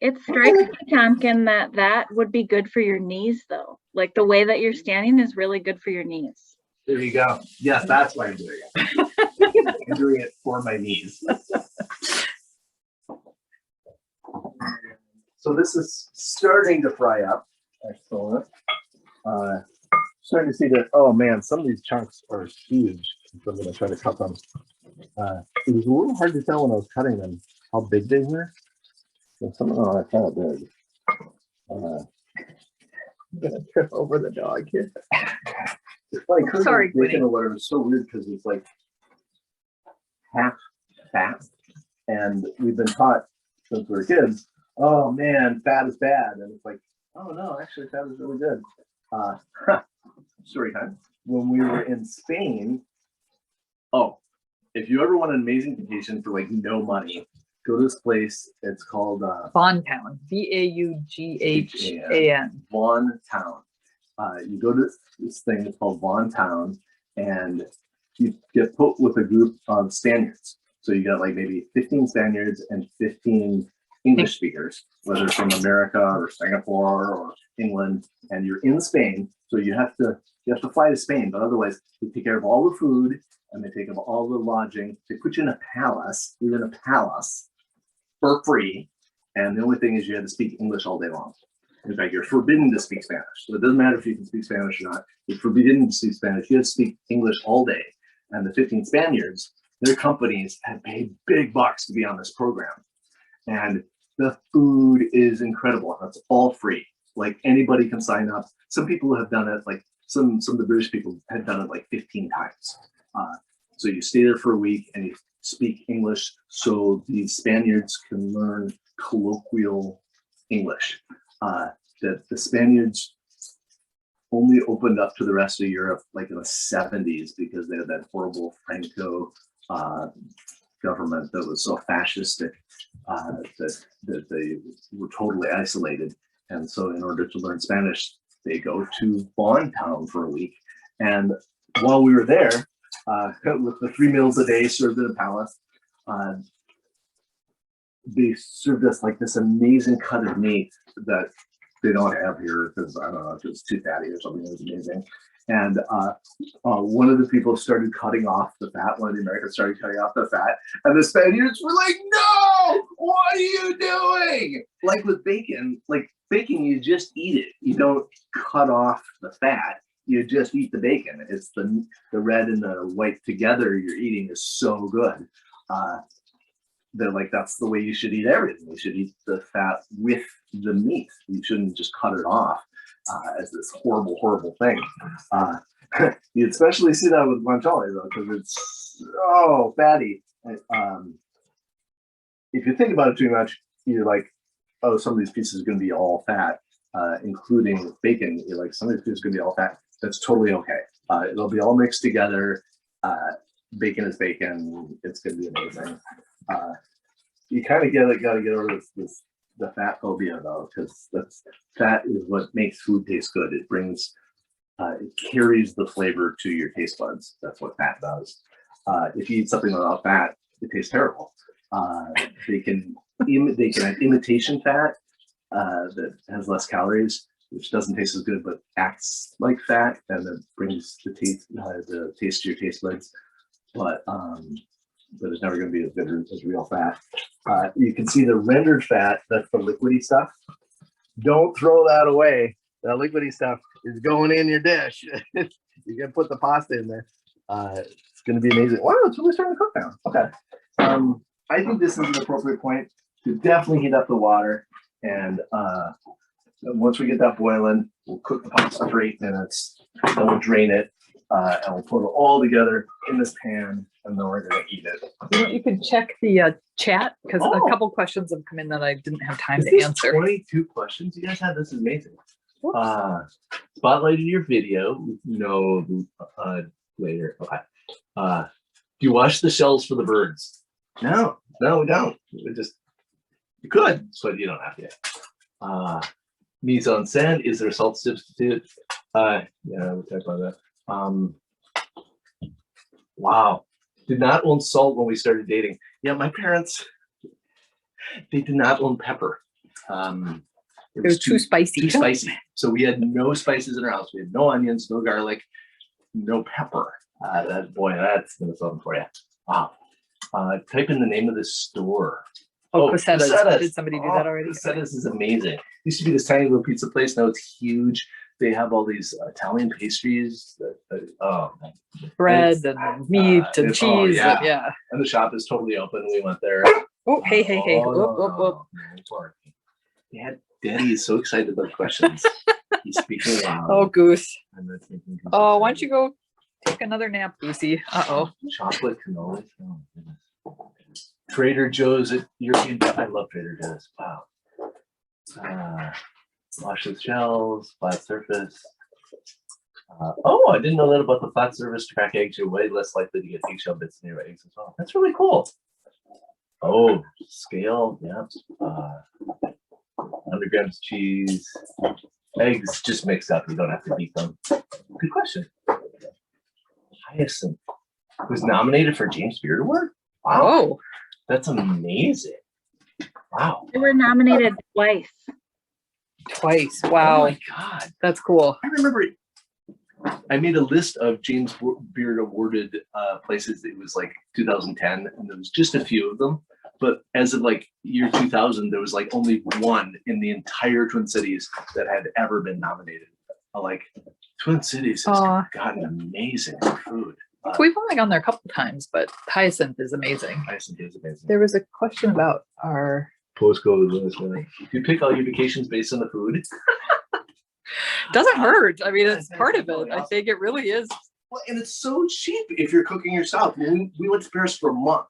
It strikes me, Tomkin, that would be good for your knees, though. Like the way that you're standing is really good for your knees. There you go. Yes, that's why I'm doing it. I'm doing it for my knees. So this is starting to fry up. Excellent. Starting to see that, oh man, some of these chunks are huge. So I'm going to try to cut them. It was a little hard to tell when I was cutting them how big they were. So some of them are kind of big. I'm gonna trip over the dog here. It's like cooking Sorry, bacon Quinny. or whatever is so weird because it's like half fat, and we've been taught since we were kids, oh man, fat is bad, and it's like, oh no, actually fat is really good. Story time. When we were in Spain, oh, if you ever want an amazing vacation for like no money, go to this place. It's called Bontown, Vaughan. Vaughan Town. You go to this thing, it's called Vaughan Town, and you get put with a group of Spaniards. So you got like maybe 15 Spaniards and 15 English speakers, whether from America or Singapore or England, and you're in Spain. So you have to fly to Spain, but otherwise they take care of all the food and they take care of all the lodging. They put you in a palace. You're in a palace for free, and the only thing is you have to speak English all day long. In fact, you're forbidden to speak Spanish. So it doesn't matter if you can speak Spanish or not. You're forbidden to speak Spanish. You have to speak English all day. And the 15 Spaniards, their companies had paid big bucks to be on this program. And the food is incredible. It's all free. Like anybody can sign up. Some people have done it, like some of the British people had done it like 15 times. So you stay there for a week and you speak English so these Spaniards can learn colloquial English. That the Spaniards only opened up to the rest of Europe like in the 70s because they had that horrible Franco government that was so fascistic that they were totally isolated. And so in order to learn Spanish, they go to Vaughan Town for a week. And while we were there, with the 3 meals a day served in a palace, they served us like this amazing cut of meat that they don't have here because I don't know if it's too fatty or something. It was amazing. And one of the people started cutting off the fat. One of the Americans started cutting off the fat, and the Spaniards were like, "No, what are you doing?" Like with bacon, you just eat it. You don't cut off the fat. You just eat the bacon. It's the red and the white together you're eating is so good. They're like, that's the way you should eat everything. You should eat the fat with the meat. You shouldn't just cut it off as this horrible, horrible thing. You especially see that with guanciale though, because it's so fatty. If you think about it too much, you're like, oh, some of these pieces are going to be all fat, including bacon. You're like, some of these pieces are going to be all fat. That's totally okay. It'll be all mixed together. Bacon is bacon. It's going to be amazing. You kind of got to get over the fat phobia though, because fat is what makes food taste good. It brings, it carries the flavor to your taste buds. That's what fat does. If you eat something without fat, it tastes terrible. They can have imitation fat that has less calories, which doesn't taste as good, but acts like fat, and it brings the taste to your taste buds. But it's never going to be as good as real fat. You can see the rendered fat, that's the liquidy stuff. Don't throw that away. That liquidy stuff is going in your dish. You can put the pasta in there. It's going to be amazing. Wow, it's really starting to cook now. Okay. I think this is an appropriate point to definitely heat up the water. And once we get that boiling, we'll cook the pasta for 8 minutes. Then we'll drain it. And we'll put it all together in this pan, and then we're going to eat it. You can check the chat because a couple questions have come in that I didn't have time to answer. 22 questions you guys had. This is amazing. Spotlighted your video. No, later. Okay. Do you wash the shells for the birds? No, we don't. You could, but you don't have to. Mise en scène. Is there a salt substitute? Yeah, we talked about that. Wow. Did not own salt when we started dating. Yeah, my parents, they did not own pepper. It was too spicy. Too spicy. So we had no spices in our house. We had no onions, no garlic, no pepper. Boy, that's gonna something for you. Wow. Type in the name of this store. Cosetas. Did somebody do that already? Cosetas is amazing. Used to be this tiny little pizza place. Now it's huge. They have all these Italian pastries, bread and meat and cheese. Yeah. And the shop is totally open. We went there. Oh, hey. They had Daddy is so excited about questions. He's speaking loud. Oh, Goose. I'm not thinking Goose Oh, is why don't you go take another nap, Goosey? Uh-oh. chocolate cannoli. Oh, goodness. Trader Joe's at European. I love Trader Joe's. Wow. Wash the shells, flat surface. Oh, I didn't know that about the flat surface to crack eggs. You're way less likely to get eggshell bits in your eggs as well. That's really cool. Oh, scale, yeah. 100 grams of cheese. Eggs just mixed up. You don't have to beat them. Good question. Hyacinth was nominated for James Beard Award. Wow, Oh, that's amazing. Wow. They were nominated twice. twice. Oh Wow. my God. That's cool. I remember I made a list of James Beard awarded places. It was like 2010, and there was just a few of them. But as of like year 2000, there was like only one in the entire Twin Cities that had ever been nominated. Like Twin Cities has Aw. gotten amazing food. We've only gone there a couple times, but Hyacinth is amazing. Hyacinth is amazing. There was a question about our Postcode. If you pick all your vacations based on the food, doesn't hurt. I mean, it's That's part of really it. I awesome. think it really is. well, and it's so cheap if you're cooking yourself. We went to Paris for a month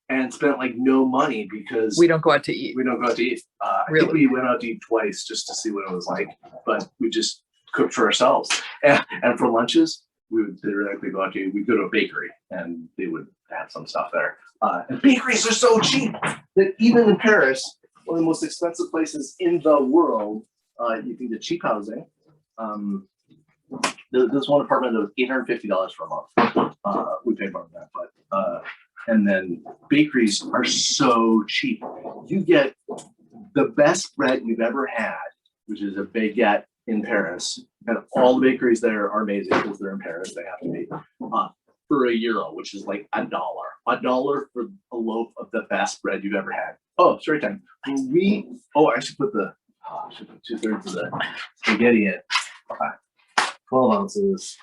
and spent like no money because We don't go out to eat. we don't go out to eat. I think Really? we went out to eat twice just to see what it was like, but we just cooked for ourselves. And for lunches, we would theoretically go out to eat. We'd go to a bakery and they would have some stuff there. And bakeries are so cheap that even in Paris, one of the most expensive places in the world, you can get cheap housing. There's one apartment that was $850 for a month. We paid more than that, but and then bakeries are so cheap. You get the best bread you've ever had, which is a baguette in Paris, and all the bakeries there are amazing because they're in Paris. They have to be for €1, which is like $1. $1 for a loaf of the best bread you've ever had. Oh, story time. I should put 2/3 of the spaghetti in. 12 ounces.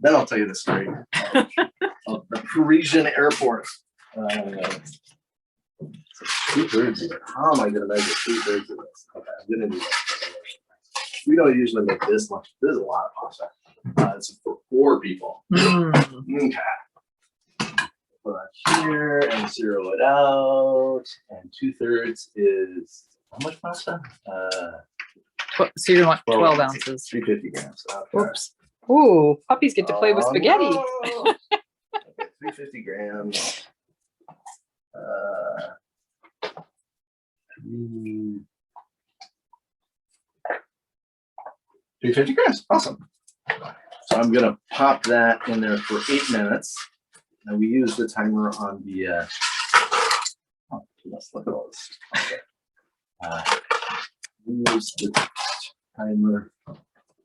Then I'll tell you the story of the Parisian airport. So 2/3 of it. How am I going to measure 2/3 of this? Okay, I'm going to do that. We don't usually make this much. This is a lot of pasta. It's for 4 people. Okay. Put that here and 0 it out. And 2/3 is how much pasta? So you want 12 ounces. 350 grams. Okay. Whoops. Ooh, puppies get to play with spaghetti. No. Okay, 350 grams. 350 grams. Awesome. So I'm gonna pop that in there for 8 minutes, and we use the timer on the. Let's look at all this. Okay. Use the timer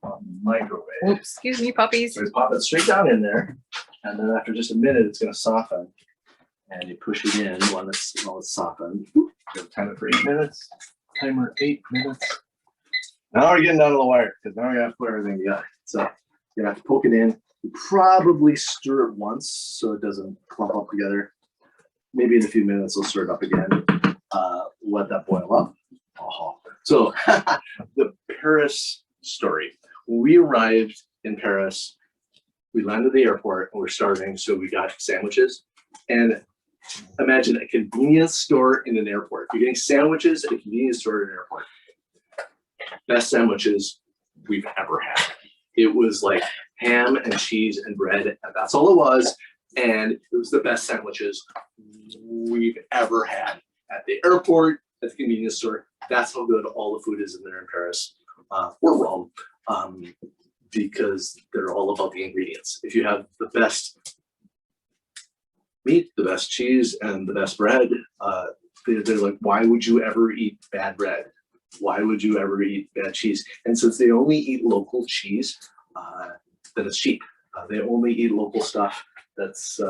on the microwave. Oops, excuse me, puppies. So we pop it straight down in there, and then after just a minute, it's going to soften. And you push it in while it's softened. So timer for 8 minutes. Timer 8 minutes. Now we're getting down to the wire because now we have to put everything together. So you're gonna have to poke it in. You probably stir it once so it doesn't clump up together. Maybe in a few minutes we'll stir it up again. Let that boil up. So the Paris story. When we arrived in Paris, we landed at the airport and we're starving, so we got sandwiches. And imagine a convenience store in an airport. You're getting sandwiches at a convenience store in an airport. Best sandwiches we've ever had. It was like ham and cheese and bread, and that's all it was. And it was the best sandwiches we've ever had at the airport, at the convenience store. That's how good all the food is in there in Paris or Rome, because they're all about the ingredients. If you have the best meat, the best cheese, and the best bread, they're like, why would you ever eat bad bread? Why would you ever eat bad cheese? And since they only eat local cheese, then it's cheap. They only eat local stuff. That's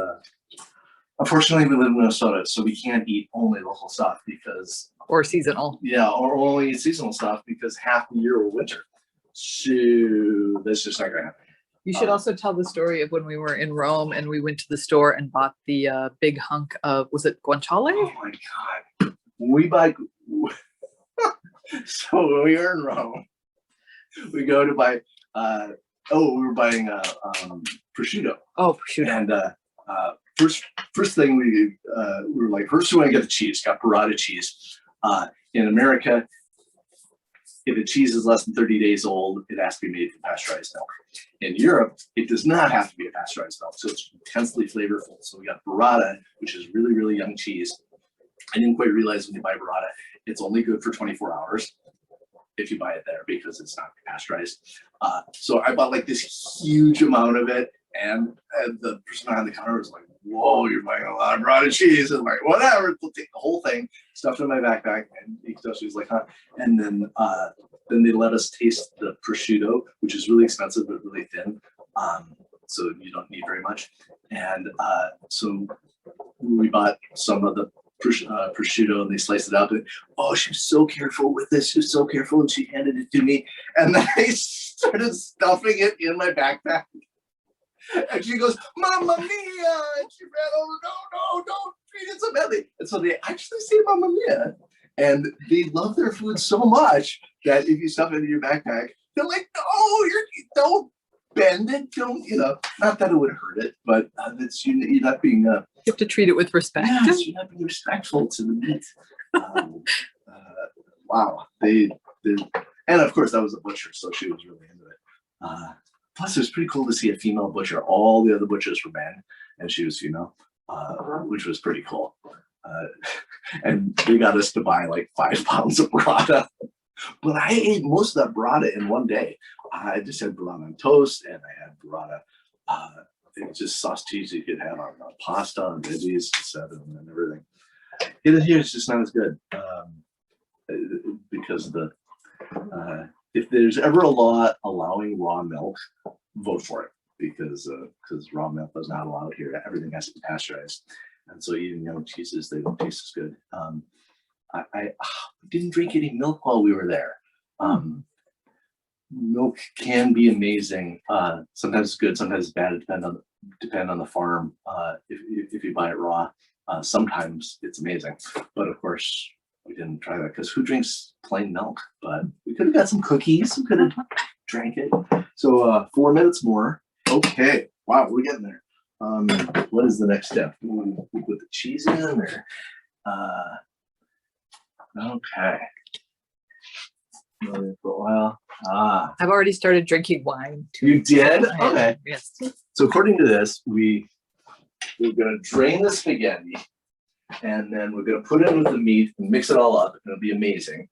unfortunately we live in Minnesota, so we can't eat only local stuff because Or seasonal. or only eat seasonal stuff because half the year we're winter. So that's just not gonna happen. You should also tell the story of when we were in Rome and we went to the store and bought the big hunk of, was it guanciale? Oh my God. We buy, so when we were in Rome, we go to buy, we were buying prosciutto. Oh, shoot. And first thing we were like, first we want to get the cheese, got burrata cheese. In America, if the cheese is less than 30 days old, it has to be made from pasteurized milk. In Europe, it does not have to be a pasteurized milk, so it's intensely flavorful. So we got burrata, which is really, really young cheese. I didn't quite realize when you buy burrata, it's only good for 24 hours if you buy it there because it's not pasteurized. So I bought like this huge amount of it, and the person behind the counter was like, "Whoa, you're buying a lot of burrata cheese." And I'm like, "Whatever, we'll take the whole thing." Stuffed it in my backpack, and she was like, "Huh?" And then they let us taste the prosciutto, which is really expensive but really thin, so you don't need very much. And so we bought some of the prosciutto, and they sliced it up. And oh, she was so careful with this. She was so careful, and she handed it to me. And then I started stuffing it in my backpack. And she goes, "Mamma mia!" And she ran over. No, don't treat it so badly. And so they actually say "Mamma mia," and they love their food so much that if you stuff it in your backpack, they're like, "No, don't bend it. Don't, not that it would hurt it, but it's you're not being You have to treat it with respect. yes, you're not being respectful to the meat." Wow, they and of course that was a butcher, so she was really into it. Plus, it was pretty cool to see a female butcher. All the other butchers were men, and she was female, which was pretty cool. And they got us to buy like 5 pounds of burrata. But I ate most of that burrata in one day. I just had burrata on toast, and I had burrata. It was just sausage you could have on pasta and veggies and everything. Here it's just not as good because if there's ever a law allowing raw milk, vote for it because raw milk is not allowed here. Everything has to be pasteurized, and so even young cheeses, they don't taste as good. I didn't drink any milk while we were there. Milk can be amazing. Sometimes it's good, sometimes it's bad. It depend on the farm. If you buy it raw, sometimes it's amazing. But of course, we didn't try that because who drinks plain milk? But we could have got some cookies. We could have drank it. So 4 minutes more. Okay. Wow, we're getting there. What is the next step? We put the cheese in or okay. For a while. I've already started drinking wine. You did? Okay. Yes. So according to this, we're gonna drain the spaghetti, and then we're gonna put it in with the meat and mix it all up. It'll be amazing.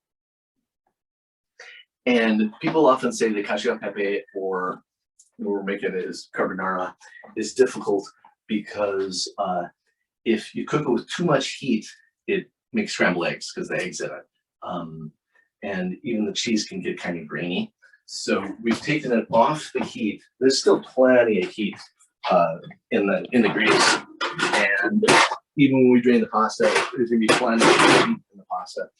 And people often say the cacio e pepe, or we're making it as carbonara, is difficult because if you cook it with too much heat, it makes scrambled eggs because the eggs in it. And even the cheese can get kind of grainy. So we've taken it off the heat. There's still plenty of heat in the grease. And even when we drain the pasta, there's gonna be plenty of heat in the pasta.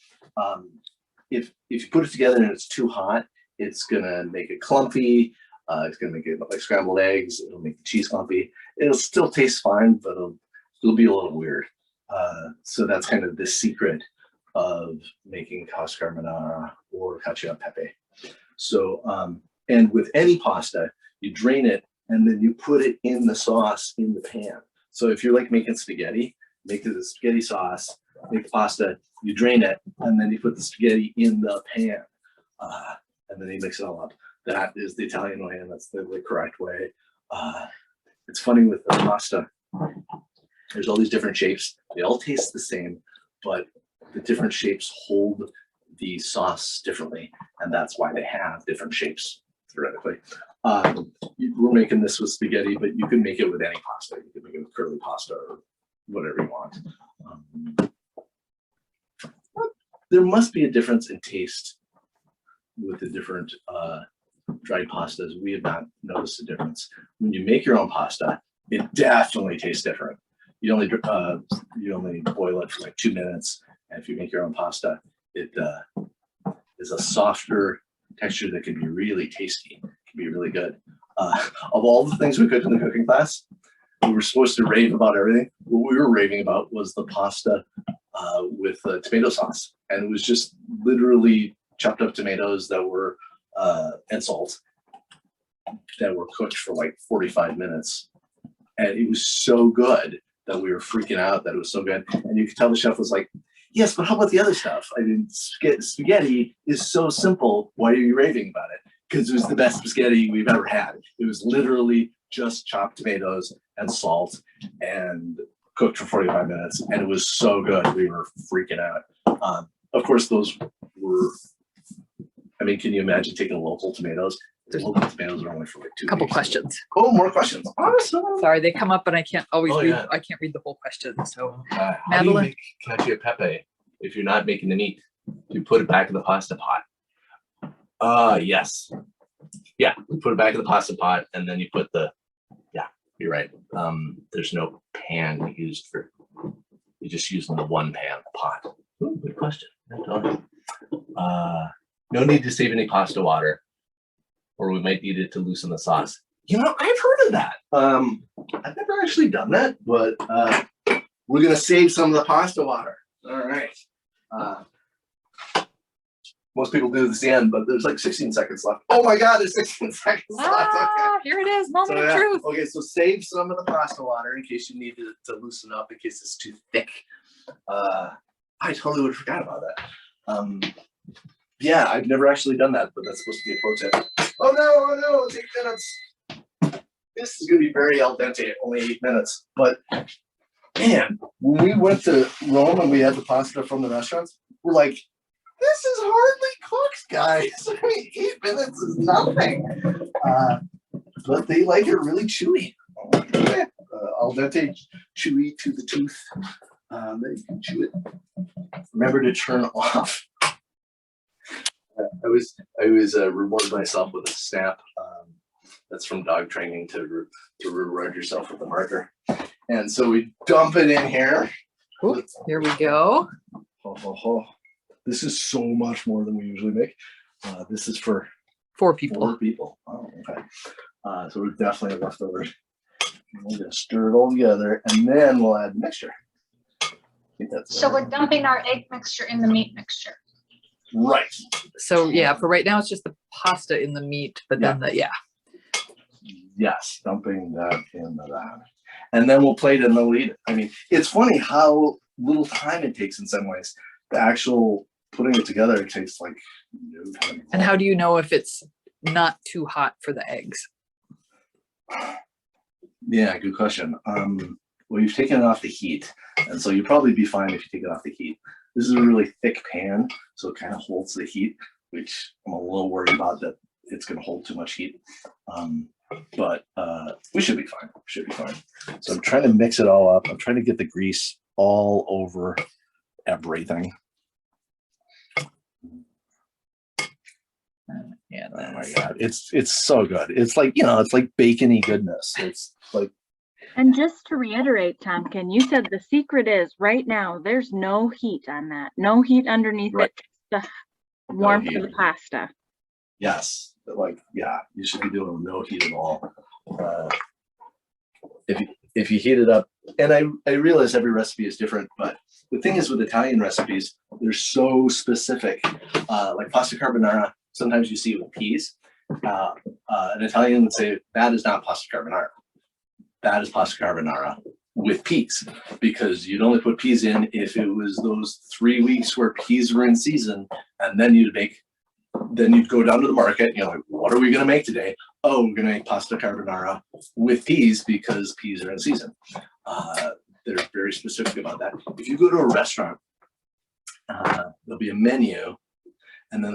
If you put it together and it's too hot, it's gonna make it clumpy. It's gonna make it look like scrambled eggs. It'll make the cheese clumpy. It'll still taste fine, but it'll be a little weird. So that's kind of the secret of making cos carbonara or cacio e pepe. So, and with any pasta, you drain it and then you put it in the sauce in the pan. So if you're like making spaghetti, make it a spaghetti sauce, make the pasta, you drain it, and then you put the spaghetti in the pan. And then you mix it all up. That is the Italian way, and that's the correct way. It's funny with the pasta. There's all these different shapes. They all taste the same, but the different shapes hold the sauce differently, and that's why they have different shapes, theoretically. We're making this with spaghetti, but you can make it with any pasta. You can make it with curly pasta or whatever you want. There must be a difference in taste with the different dried pastas. We have not noticed a difference. When you make your own pasta, it definitely tastes different. You only boil it for like 2 minutes, and if you make your own pasta, it is a softer texture that can be really tasty. Can be really good. Of all the things we cooked in the cooking class, we were supposed to rave about everything. What we were raving about was the pasta with tomato sauce, and it was just literally chopped up tomatoes that were and salt that were cooked for like 45 minutes. And it was so good that we were freaking out that it was so good. And you could tell the chef was like, yes, but how about the other stuff? I mean, spaghetti is so simple. Why are you raving about it? Because it was the best spaghetti we've ever had. It was literally just chopped tomatoes and salt and cooked for 45 minutes. And it was so good. We were freaking out. Of course, those were, I mean, can you imagine taking local tomatoes? Local tomatoes are only for like 2 Couple weeks. questions. Oh, more questions. Awesome. Sorry, they come up and I can't always Oh, read. yeah. I can't read the whole question. So How do you Madeline? make cacio e pepe if you're not making the meat? You put it back in the pasta pot. Yes. Yeah, you put it back in the pasta pot and then you put yeah, you're right. There's no pan used for, you're just using the one pan pot. Ooh, good question. No need to save any pasta water, or we might need it to loosen the sauce. You know, I've heard of that. I've never actually done that, but we're gonna save some of the pasta water. All right. Most people do this at the end, but there's like 16 seconds left. Oh my God, there's 16 seconds left. Okay. Ah, here it is, moment So, of yeah. truth. Okay, so save some of the pasta water in case you need to loosen up, in case it's too thick. I totally would have forgot about that. Yeah, I've never actually done that, but that's supposed to be a pro tip. Oh no, 8 minutes. This is gonna be very al dente, only 8 minutes. But man, when we went to Rome and we had the pasta from the restaurants, we're like, this is hardly cooked, guys. I mean, 8 minutes is nothing. But they like it really chewy. Al dente, chewy to the tooth. Then you can chew it. Remember to turn off. I was rewarded myself with a snap. That's from dog training to reward yourself with a marker. And so we dump it in here. Ooh, here we go. This is so much more than we usually make. This is for 4 people. 4 people. Oh, okay. So we're definitely leftovers. We're gonna stir it all together, and then we'll add the mixture. I think that's So we're dumping our egg mixture in the meat mixture. right. So yeah, for right now it's just the pasta in the meat, but then Yes, dumping that into that. And then we'll plate it and they'll eat it. I mean, it's funny how little time it takes in some ways. The actual putting it together, it takes like no time. And how do you know if it's not too hot for the eggs? Yeah, good question. Well, you've taken it off the heat, and so you'll probably be fine if you take it off the heat. This is a really thick pan, so it kind of holds the heat, which I'm a little worried about that it's going to hold too much heat. But we should be fine. Should be fine. So I'm trying to mix it all up. I'm trying to get the grease all over everything. Yeah. Oh my God, it's so good. It's like, it's like bacony goodness. It's like, And just to reiterate, Tomkin, you said the secret is right now, there's no heat on that. No heat underneath Right. it. The warmth heat. of the pasta. yes, like, yeah, you should be doing no heat at all. If you heat it up, and I realize every recipe is different, but the thing is with Italian recipes, they're so specific. Like pasta carbonara, sometimes you see it with peas. An Italian would say that is not pasta carbonara. That is pasta carbonara with peas, because you'd only put peas in if it was those 3 weeks where peas were in season, and then you'd go down to the market and you're like, what are we going to make today? Oh, we're going to make pasta carbonara with peas because peas are in season. They're very specific about that. If you go to a restaurant, there'll be a menu, and then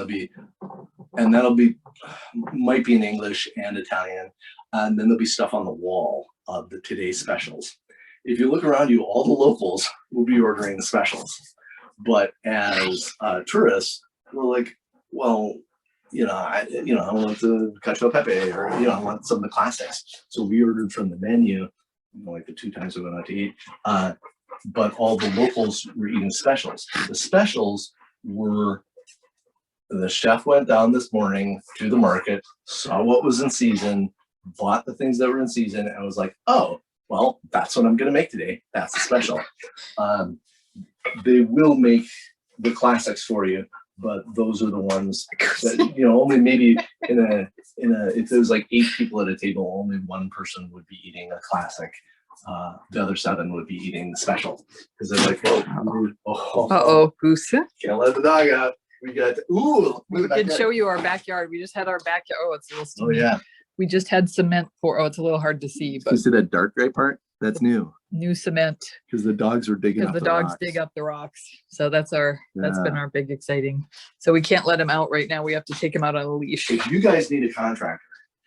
might be in English and Italian, and then there'll be stuff on the wall of the today's specials. If you look around you, all the locals will be ordering the specials, but as tourists, we're like, well, I want the cacio e pepe, or I want some of the classics. So we ordered from the menu, like the 2 times we went out to eat. But all the locals were eating specials. The specials were, the chef went down this morning to the market, saw what was in season, bought the things that were in season, and was like, oh, well, that's what I'm going to make today. That's the special. They will make the classics for you, but those are the ones that, only maybe if there's like 8 people at a table, only one person would be eating a classic. The other 7 would be eating the special because they're like, Goose. Can't let the dog out. We got We did show you our backyard. We just had our backyard. Oh, it's a little steamy. yeah. We just had cement for. Oh, it's a little hard to see, but You see that dark gray part? That's new new cement because the dogs were digging because up the dogs dig up the rocks. So that's been our big exciting. So we can't let him out right now. We have to take him out on a leash. If you guys need a contractor,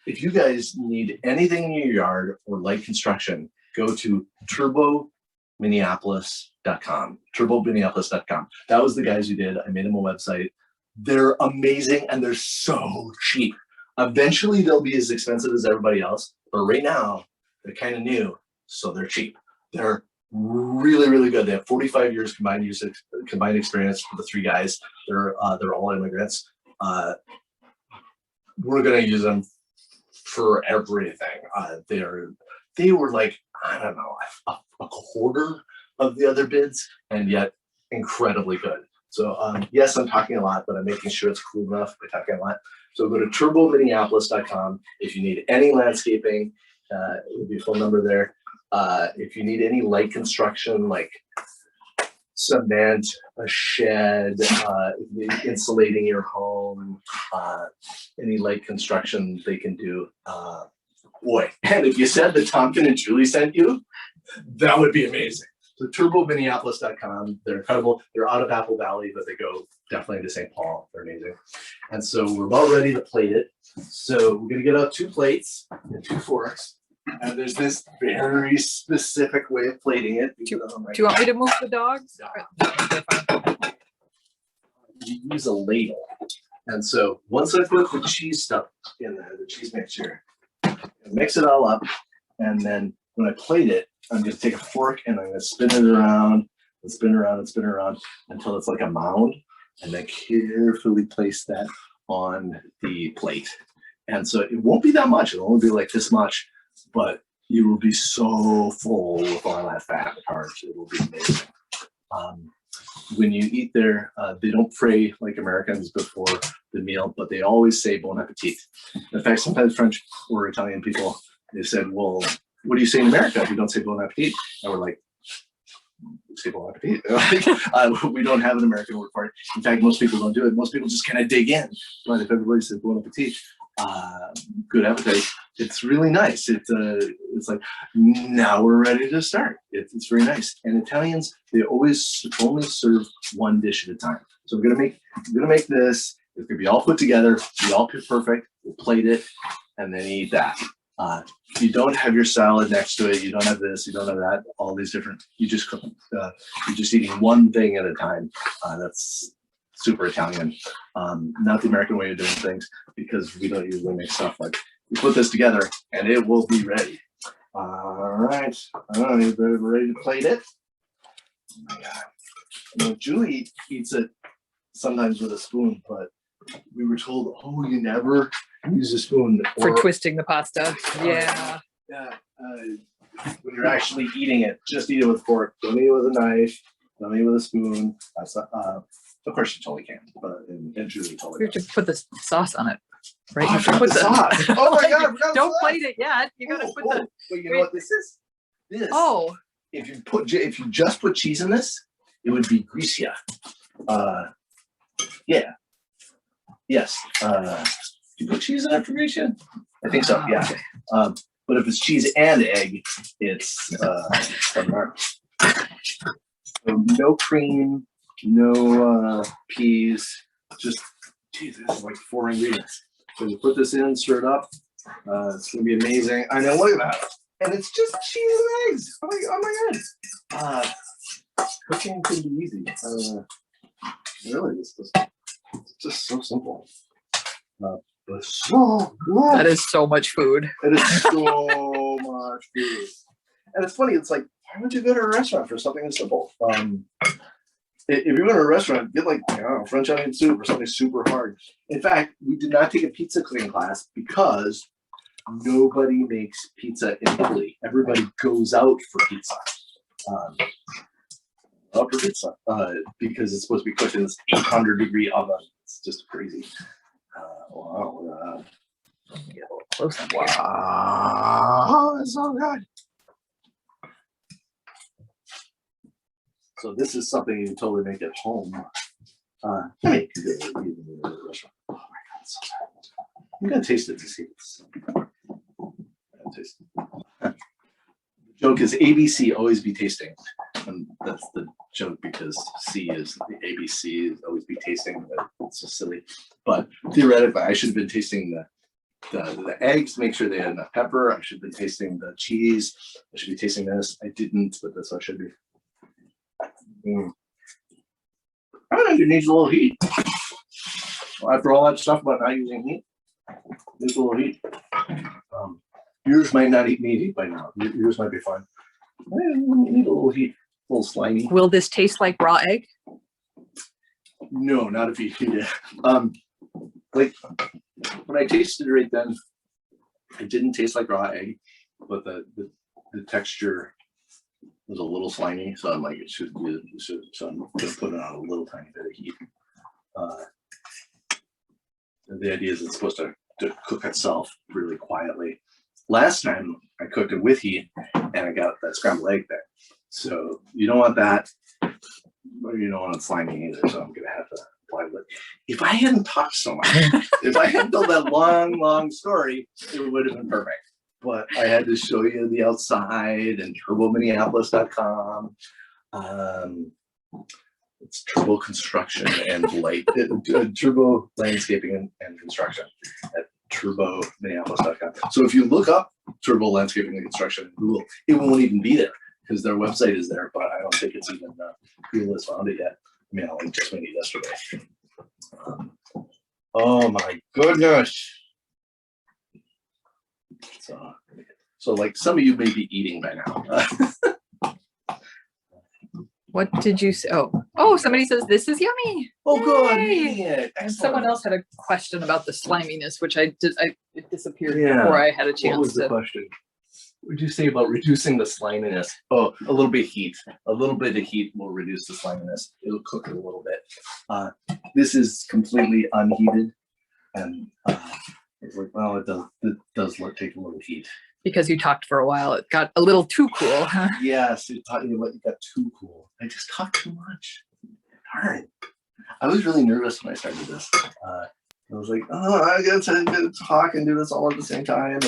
if you guys need anything in your yard or light construction, go to turbominneapolis.com. turbominneapolis.com. That was the guys who did. I made them a website. They're amazing and they're so cheap. Eventually they'll be as expensive as everybody else, but right now they're kind of new, so they're cheap. They're really, really good. They have 45 years combined experience for the 3 guys. They're all immigrants. We're gonna use them for everything. They were like, I don't know, a quarter of the other bids, and yet incredibly good. So yes, I'm talking a lot, but I'm making sure it's cool enough by talking a lot. So go to turbominneapolis.com if you need any landscaping. It would be a phone number there. If you need any light construction, like cement, a shed, insulating your home, any light construction they can do. Boy, and if you said that Tomkin and Julie sent you, that would be amazing. So turbominneapolis.com, they're incredible. They're out of Apple Valley, but they go definitely to St. Paul. They're amazing. And so we're about ready to plate it. So we're gonna get out 2 plates and 2 forks. And there's this very specific way of plating it. Do you want me to move the dogs? You use a ladle. And so once I put the cheese stuff in there, the cheese mixture, mix it all up. And then when I plate it, I'm going to take a fork and I'm going to spin it around and spin around and spin around until it's like a mound. And then carefully place that on the plate. And so it won't be that much. It'll only be like this much, but you will be so full with all that fat and carbs. It will be amazing. When you eat there, they don't pray like Americans before the meal, but they always say bon appetit. In fact, sometimes French or Italian people, they said, well, what do you say in America if you don't say bon appetit? And we're like, say bon appetit. We don't have an American word for it. In fact, most people don't do it. Most people just kind of dig in. But if everybody says bon appetit, good appetite, it's really nice. It's like, now we're ready to start. It's very nice. And Italians, they always only serve 1 dish at a time. So we're gonna make this. It's gonna be all put together, be all perfect. We'll plate it and then eat that. You don't have your salad next to it. You don't have this. You don't have that. All these different. You just cook. You're just eating one thing at a time. That's super Italian. Not the American way of doing things, because we don't usually make stuff like. We put this together and it will be ready. All right. We're ready to plate it. Oh my God. You know, Julie eats it sometimes with a spoon, but we were told, oh, you never use a spoon for twisting the pasta. Yeah. Yeah. When you're actually eating it, just eat it with a fork. Don't eat it with a knife. Don't eat it with a spoon. Of course, you totally can, but and Julie totally. You have to put the sauce on it, right? Oh, You have to put the sauce. Oh my God! Don't plate it yet. You gotta put the. Wait, you know what this is? This. Oh. If you just put cheese in this, it would be greasier. Yeah. Yes. You put cheese in it for greasier? I think so. Yeah. Okay. But if it's cheese and egg, it's so no cream, no peas, just geez, this is like 4 ingredients. So you put this in, stir it up. It's gonna be amazing. I know, look at that. And it's just cheese and eggs. Oh my God. Cooking can be easy. Really, it's just so simple. But so good. That is so much food. It is so much food. And it's funny, it's like, why would you go to a restaurant for something as simple? If you go to a restaurant, get like, I don't know, French onion soup or something super hard. In fact, we did not take a pizza cooking class because nobody makes pizza in Italy. Everybody goes out for pizza. pizza, because it's supposed to be cooked in this 800-degree oven. It's just crazy. Wow. Get a little close up here. Wow, that's so good. So this is something you can totally make at home. I mean, you could even do it at a restaurant. Oh my God, it's so good. I'm gonna taste it to see this. Taste it. The joke is ABC, always be tasting. And that's the joke because C is the ABC, is always be tasting. It's so silly. But theoretically, I should have been tasting the eggs, make sure they had enough pepper. I should have been tasting the cheese. I should be tasting this. I didn't, but that's what I should be. It needs a little heat. Well, after all that stuff about not using heat, it needs a little heat. Yours might not need heat by now. Yours might be fine. Need a little heat, a little slimy. Will this taste like raw egg? No, not if you heat it. Like when I tasted it right then, it didn't taste like raw egg, but the texture was a little slimy. So I'm like, it should be. So I'm gonna put it on a little tiny bit of heat. The idea is it's supposed to cook itself really quietly. Last time I cooked it with heat and I got that scrambled egg there. So you don't want that, but you don't want it slimy either. So I'm gonna have to apply it. If I hadn't talked so much, if I hadn't told that long story, it would have been perfect. But I had to show you the outside and turbominneapolis.com. It's Turbo Construction and Light, Turbo Landscaping and Construction at turbominneapolis.com. So if you look up Turbo Landscaping and Construction in Google, it won't even be there because their website is there, but I don't think it's even Google has found it yet. I mean, I just made it yesterday. Oh my goodness. So like some of you may be eating by now. What did you say? Oh, somebody says this is yummy. Oh, good. Yay. Eating it. And someone else had a question about the sliminess, which it disappeared Yeah. before I had a What chance was the to. question? What did you say about reducing the sliminess? Oh, a little bit of heat. A little bit of heat will reduce the sliminess. It'll cook it a little bit. This is completely unheated, and it's like, well, it does take a little heat. Because you talked for a while, it got a little too cool. Huh? Yes, it got too cool. I just talked too much. Darn. I was really nervous when I started this. I was like, oh, I got to talk and do this all at the same time.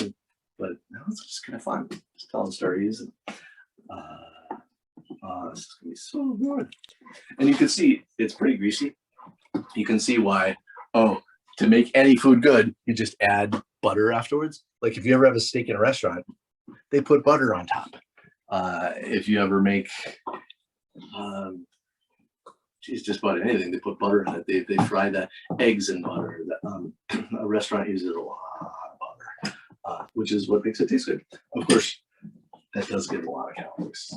But no, it's just kind of fun. Just telling stories. And, this is going to be so good. And you can see it's pretty greasy. You can see why, to make any food good, you just add butter afterwards. Like if you ever have a steak in a restaurant, they put butter on top. If you ever make, just about anything, they put butter in it. They fry the eggs in butter. A restaurant uses a lot of butter, which is what makes it taste good. Of course, that does give a lot of calories.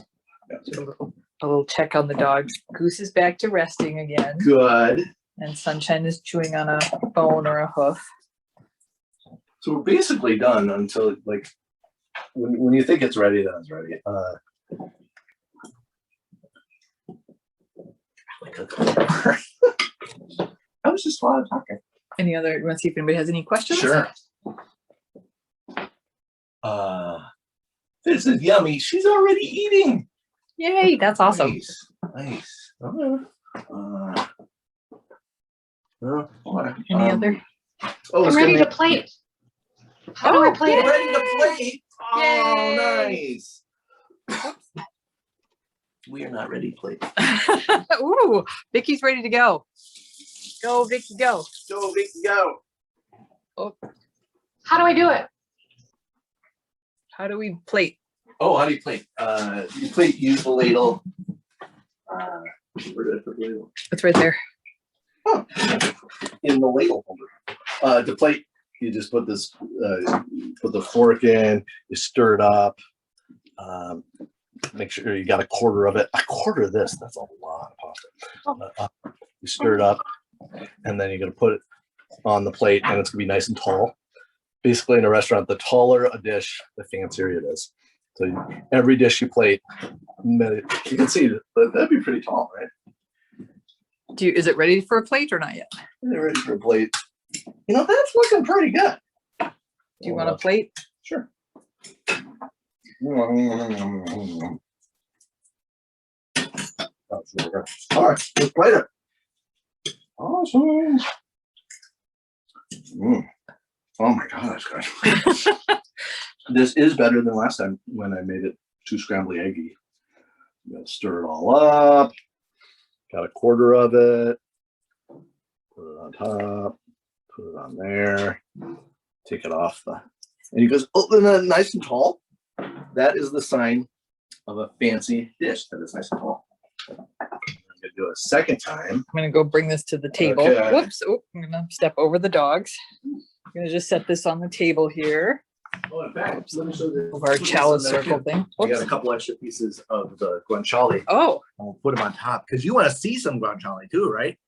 A little check on the dogs. Goose is back to resting again. Good. And Sunshine is chewing on a bone or a hoof. So we're basically done until like when you think it's ready, then it's ready. I was just a lot of talking. You want to see if anybody has any questions? Sure. This is yummy. She's already eating. Yay, that's awesome. Nice. Any other? I'm ready to plate. How do I plate it? Ready to play. Oh, Yay. nice. We are not ready to play. Ooh, Vicky's ready to go. Go, Vicky, go. Go, Vicky, go. Oh, How do I do it? how do we plate? Oh, how do you plate? You plate, use the ladle. Where did I put the ladle? It's right there. Oh, in the ladle holder. To plate, you just put this, put the fork in, you stir it up. Make sure you got a quarter of it. A quarter of this, that's a lot of pasta. You stir it up, and then you're gonna put it on the plate, and it's gonna be nice and tall. Basically, in a restaurant, the taller a dish, the fancier it is. So every dish you plate You can see that that'd be pretty tall, right? Is it ready for a plate or not yet? They're ready for a plate. You know, that's looking pretty good. Do you want a plate? Sure. All right, let's plate it. Awesome. Oh my God, that's good. This is better than last time when I made it too scrambly eggy. I'm gonna stir it all up. Got a quarter of it. Put it on top. Put it on there. Take it off the. And he goes, "Oh, then nice and tall." That is the sign of a fancy dish that is nice and tall. I'm gonna do it a second time. I'm gonna go bring this to the table. Okay. Whoops! Oh, I'm gonna step over the dogs. I'm gonna just set this on the table here. Oh, in fact, let me show you Of our chalice circle thing. I got Whoops. a couple extra pieces of the guanciale. Oh, I'll put them on top because you want to see some guanciale too, right?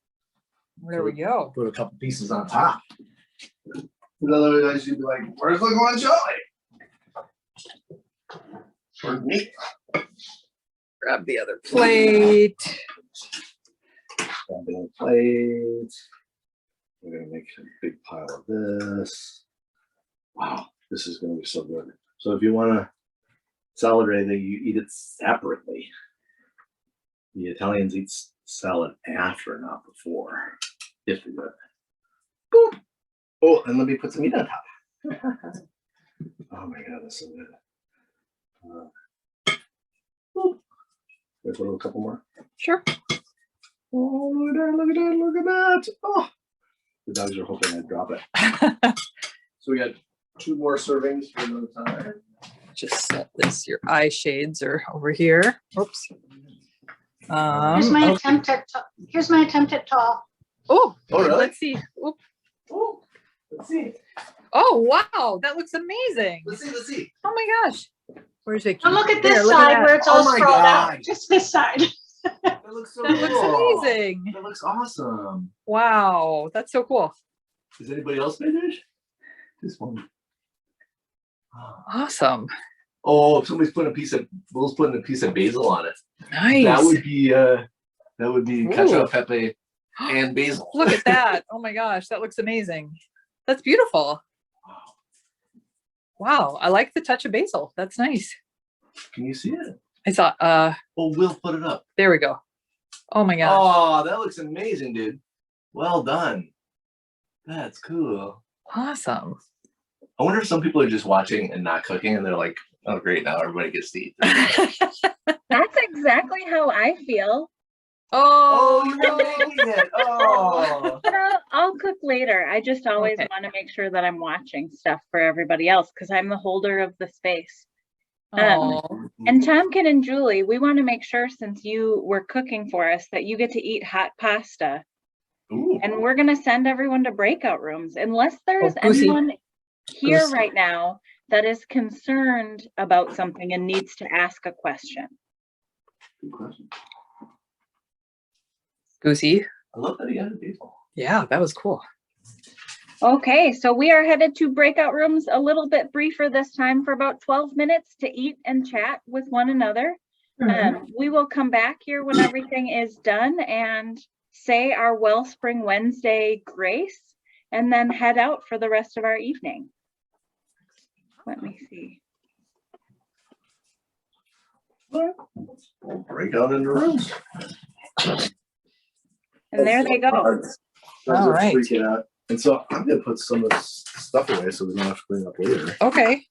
there we go. Put a couple pieces on top. Otherwise, you'd be like, "Where's the guanciale?" Or meat. Grab the other plate. Grab the plate. We're gonna make a big pile of this. Wow, this is gonna be so good. So if you want to salad or anything, you eat it separately. The Italians eat salad after, not before. If they do it. Boom. Oh, and let me put some meat on top. Oh my God, that's so good. Boop. Can I put a couple more? Sure. Oh, look at that, look at that, look at that. Oh, the dogs are hoping I drop it. So we got 2 more servings for another time. Just set this. Your eye shades are over here. Oops. Here's my Okay. attempt at tall. Oh, Oh, really? let's see. Oop. Oh, let's see. Oh, wow. That looks amazing. Let's see, let's see. Oh my gosh. Where's Vicky? Now look at There, this look side that. where it's Oh all my sprawled out. God. Just this side. That looks so That looks cool. amazing. That looks awesome. Wow. That's so cool. Is anybody else finished? This one. Awesome. Oh, if somebody's putting a piece of, Will's putting a piece of basil on it. Nice. That would be cacio Ooh. pepe and basil. Look at that. Oh my gosh. That looks amazing. That's beautiful. Wow. I like the touch of basil. That's nice. Can you see it? I saw, Oh, Will put it up. there we go. Oh my gosh. Oh, that looks amazing, dude. Well done. That's cool. Awesome. I wonder if some people are just watching and not cooking and they're like, oh, great, now everybody gets to eat. That's exactly how I feel. Oh, Oh, you're making it. Oh. But I'll cook later. I just always Okay. want to make sure that I'm watching stuff for everybody else because I'm the holder of the space. Oh. And Tomkin and Julie, we want to make sure since you were cooking for us that you get to eat hot pasta. Ooh. And we're going to send everyone to breakout rooms unless there is Goosey. anyone here Goose. right now that is concerned about something and needs to ask a question. Good question. Goosey. I love that he added basil. Yeah, that was cool. Okay, so we are headed to breakout rooms a little bit briefer this time for about 12 minutes to eat and chat with one another. We will come back here when everything is done and say our Wellspring Wednesday grace and then head out for the rest of our evening. Let me see. We'll break out into rooms. And there they go. Dogs All are right. freaking out. And so I'm gonna put some of this stuff away so we don't have to clean up later. Okay.